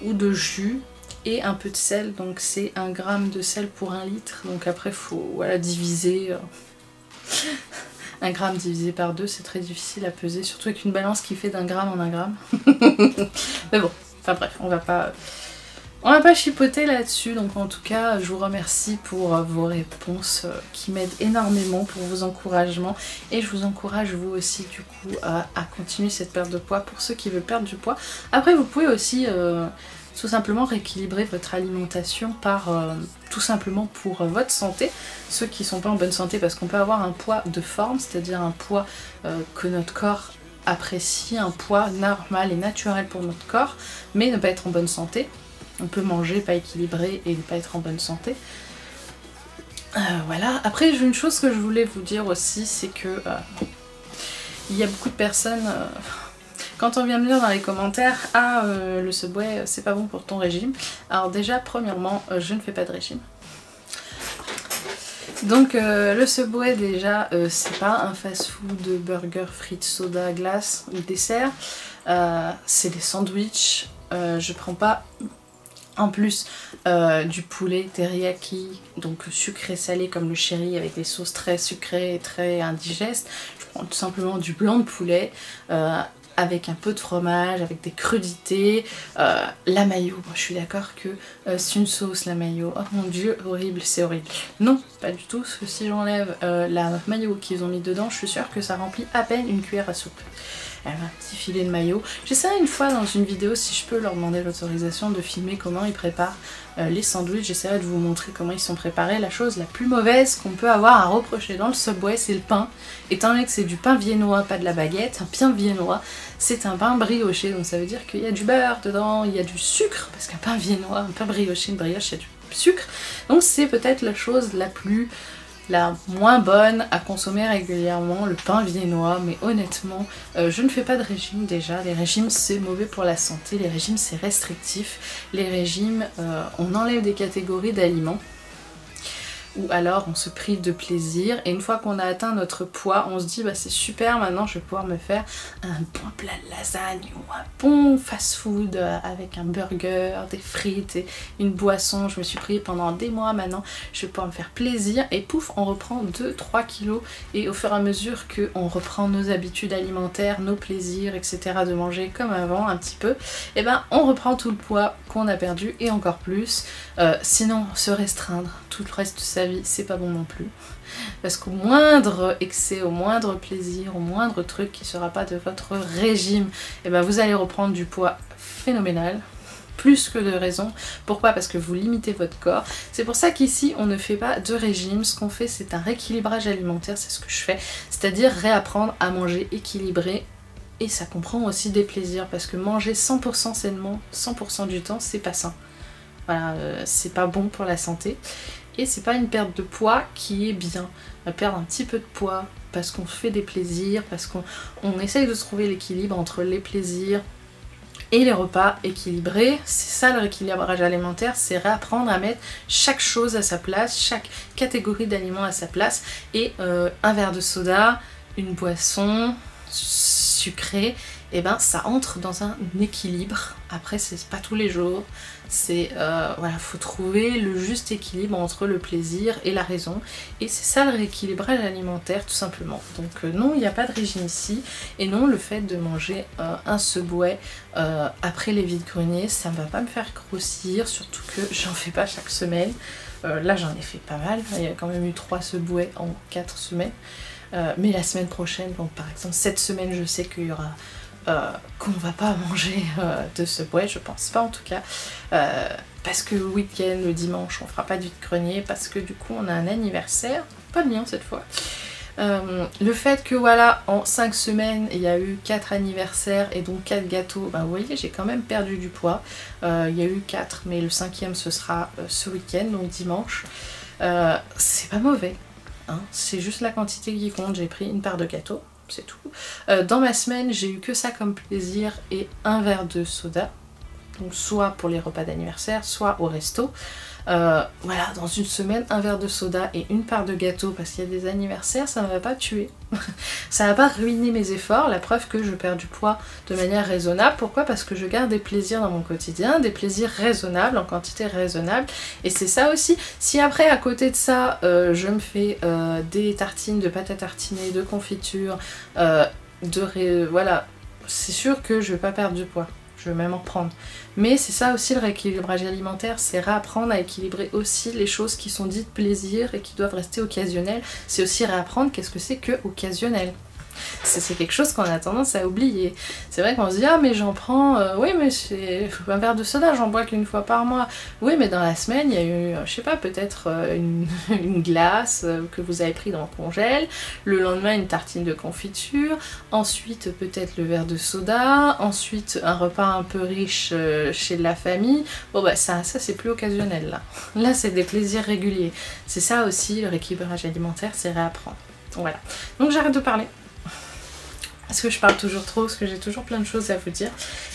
ou de jus. Et un peu de sel, donc c'est 1 gramme de sel pour 1 litre, donc après il faut voilà, diviser, 1 gramme divisé par 2 c'est très difficile à peser, surtout avec une balance qui fait d'1 gramme en 1 gramme. Mais bon, enfin bref, on va pas chipoter là-dessus, donc en tout cas je vous remercie pour vos réponses qui m'aident énormément, pour vos encouragements, et je vous encourage vous aussi du coup à continuer cette perte de poids pour ceux qui veulent perdre du poids. Après vous pouvez aussi tout simplement rééquilibrer votre alimentation par tout simplement pour votre santé, ceux qui sont pas en bonne santé, parce qu'on peut avoir un poids de forme, c'est-à-dire un poids que notre corps apprécie, un poids normal et naturel pour notre corps, mais ne pas être en bonne santé. On peut manger pas équilibré et ne pas être en bonne santé. Voilà. Après une chose que je voulais vous dire aussi, c'est que il y a beaucoup de personnes... quand on vient me dire dans les commentaires « Ah, le Subway, c'est pas bon pour ton régime », alors déjà, premièrement, je ne fais pas de régime. Donc le Subway, déjà, c'est pas un fast-food, burger, frites, soda, glace ou dessert. C'est des sandwichs. Je prends pas, en plus, du poulet teriyaki, donc sucré salé comme le chéri avec des sauces très sucrées et très indigestes. Je prends tout simplement du blanc de poulet. Avec un peu de fromage, avec des crudités, la mayo, bon, je suis d'accord que c'est une sauce la mayo, oh mon dieu, horrible, c'est horrible. Non, pas du tout, parce que si j'enlève la mayo qu'ils ont mis dedans, je suis sûre que ça remplit à peine une cuillère à soupe. Un petit filet de mayo. J'essaierai une fois dans une vidéo, si je peux leur demander l'autorisation de filmer comment ils préparent les sandwichs. J'essaierai de vous montrer comment ils sont préparés. La chose la plus mauvaise qu'on peut avoir à reprocher dans le Subway, c'est le pain. Étant donné que c'est du pain viennois, pas de la baguette, un pain viennois, c'est un pain brioché. Donc ça veut dire qu'il y a du beurre dedans, il y a du sucre, parce qu'un pain viennois, un pain brioché, une brioche, il y a du sucre. Donc c'est peut-être la chose la moins bonne à consommer régulièrement, le pain viennois, mais honnêtement, je ne fais pas de régime déjà. Les régimes, c'est mauvais pour la santé, les régimes, c'est restrictif. Les régimes, on enlève des catégories d'aliments, ou alors on se prive de plaisir, et une fois qu'on a atteint notre poids, on se dit bah c'est super, maintenant je vais pouvoir me faire un bon plat de lasagne ou un bon fast-food avec un burger, des frites et une boisson. Je me suis priée pendant des mois, maintenant je vais pouvoir me faire plaisir, et pouf, on reprend 2-3 kilos, et au fur et à mesure qu'on reprend nos habitudes alimentaires, nos plaisirs, etc., de manger comme avant un petit peu, et ben on reprend tout le poids qu'on a perdu et encore plus. Sinon, se restreindre tout le reste de sa vie, c'est pas bon non plus. Parce qu'au moindre excès, au moindre plaisir, au moindre truc qui sera pas de votre régime, et ben vous allez reprendre du poids phénoménal. Plus que de raison. Pourquoi? Parce que vous limitez votre corps. C'est pour ça qu'ici on ne fait pas de régime. Ce qu'on fait, c'est un rééquilibrage alimentaire, c'est ce que je fais. C'est-à-dire réapprendre à manger équilibré. Et ça comprend aussi des plaisirs, parce que manger 100% sainement, 100% du temps, c'est pas sain. Voilà, c'est pas bon pour la santé. Et c'est pas une perte de poids qui est bien. On va perdre un petit peu de poids parce qu'on fait des plaisirs, parce qu'on essaye de trouver l'équilibre entre les plaisirs et les repas équilibrés. C'est ça le rééquilibrage alimentaire, c'est réapprendre à mettre chaque chose à sa place, chaque catégorie d'aliments à sa place. Et un verre de soda, une boisson sucrée, et ben ça entre dans un équilibre. Après c'est pas tous les jours, C'est voilà, faut trouver le juste équilibre entre le plaisir et la raison, et c'est ça le rééquilibrage alimentaire tout simplement. Donc non, il n'y a pas de régime ici, et non, le fait de manger un Subway après les vides-greniers, ça ne va pas me faire grossir, surtout que j'en fais pas chaque semaine. Là j'en ai fait pas mal, il y a quand même eu 3 Subway en 4 semaines, mais la semaine prochaine, donc par exemple cette semaine, je sais qu'il y aura qu'on va pas manger de Subway, je pense pas en tout cas, parce que le week-end, le dimanche, on fera pas de vide-grenier, parce que du coup on a un anniversaire, pas le mien cette fois. Le fait que voilà, en 5 semaines il y a eu 4 anniversaires et donc 4 gâteaux, bah vous voyez, j'ai quand même perdu du poids. Il y a eu 4, mais le 5e ce sera ce week-end, donc dimanche. C'est pas mauvais, hein, c'est juste la quantité qui compte. J'ai pris une part de gâteau, c'est tout. Dans ma semaine, j'ai eu que ça comme plaisir et un verre de soda, donc soit pour les repas d'anniversaire, soit au resto. Voilà, dans une semaine, un verre de soda et une part de gâteau parce qu'il y a des anniversaires, ça ne va pas tuer. Ça va pas ruiner mes efforts, la preuve que je perds du poids de manière raisonnable. Pourquoi? Parce que je garde des plaisirs dans mon quotidien, des plaisirs raisonnables, en quantité raisonnable. Et c'est ça aussi. Si après, à côté de ça, je me fais des tartines de pâte à tartiner, de confiture, voilà, c'est sûr que je vais pas perdre du poids. Je vais même en prendre. Mais c'est ça aussi le rééquilibrage alimentaire, c'est réapprendre à équilibrer aussi les choses qui sont dites plaisir et qui doivent rester occasionnelles. C'est aussi réapprendre qu'est-ce que c'est que occasionnel. C'est quelque chose qu'on a tendance à oublier. C'est vrai qu'on se dit ah mais j'en prends, oui mais c'est un verre de soda, j'en bois qu'une fois par mois. Oui mais dans la semaine il y a eu, je sais pas, peut-être une glace que vous avez pris dans le congèle, le lendemain une tartine de confiture, ensuite peut-être le verre de soda, ensuite un repas un peu riche chez la famille. Bon bah ça c'est plus occasionnel là. Là c'est des plaisirs réguliers. C'est ça aussi le rééquilibrage alimentaire, c'est réapprendre. Voilà. Donc j'arrête de parler. Parce que je parle toujours trop, parce que j'ai toujours plein de choses à vous dire.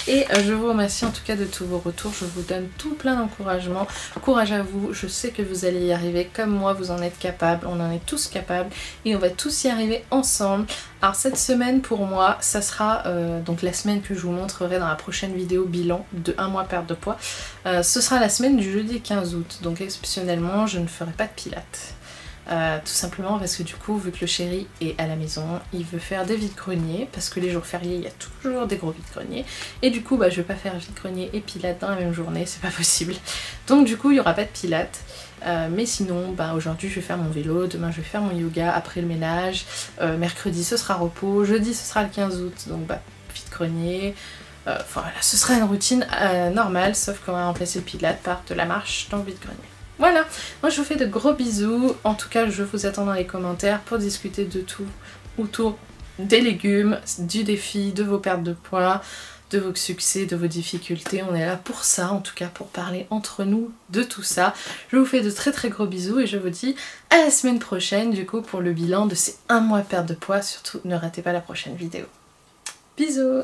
Et je vous remercie en tout cas de tous vos retours. Je vous donne tout plein d'encouragement. Courage à vous, je sais que vous allez y arriver. Comme moi, vous en êtes capables, on en est tous capables. Et on va tous y arriver ensemble. Alors cette semaine pour moi, ça sera donc la semaine que je vous montrerai dans la prochaine vidéo bilan de 1 mois perte de poids. Ce sera la semaine du jeudi 15 août. Donc exceptionnellement, je ne ferai pas de pilates. Tout simplement parce que du coup, vu que le chéri est à la maison, il veut faire des vides-greniers, parce que les jours fériés il y a toujours des gros vides-greniers, et du coup bah, je vais pas faire vide-grenier et pilates dans la même journée, c'est pas possible. Donc du coup il y aura pas de pilates, mais sinon bah, aujourd'hui je vais faire mon vélo, demain je vais faire mon yoga après le ménage, mercredi ce sera repos, jeudi ce sera le 15 août, donc bah, vide-grenier. Enfin voilà, ce sera une routine normale, sauf qu'on va remplacer le pilates par de la marche dans le vide-grenier. Voilà, moi je vous fais de gros bisous, en tout cas je vous attends dans les commentaires pour discuter de tout autour des légumes, du défi, de vos pertes de poids, de vos succès, de vos difficultés. On est là pour ça, en tout cas pour parler entre nous de tout ça. Je vous fais de très très gros bisous et je vous dis à la semaine prochaine du coup pour le bilan de ces 1 mois perte de poids. Surtout ne ratez pas la prochaine vidéo. Bisous.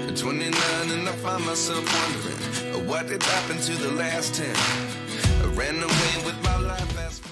At 29 and I find myself wondering what did happen to the last 10. I ran away with my life fast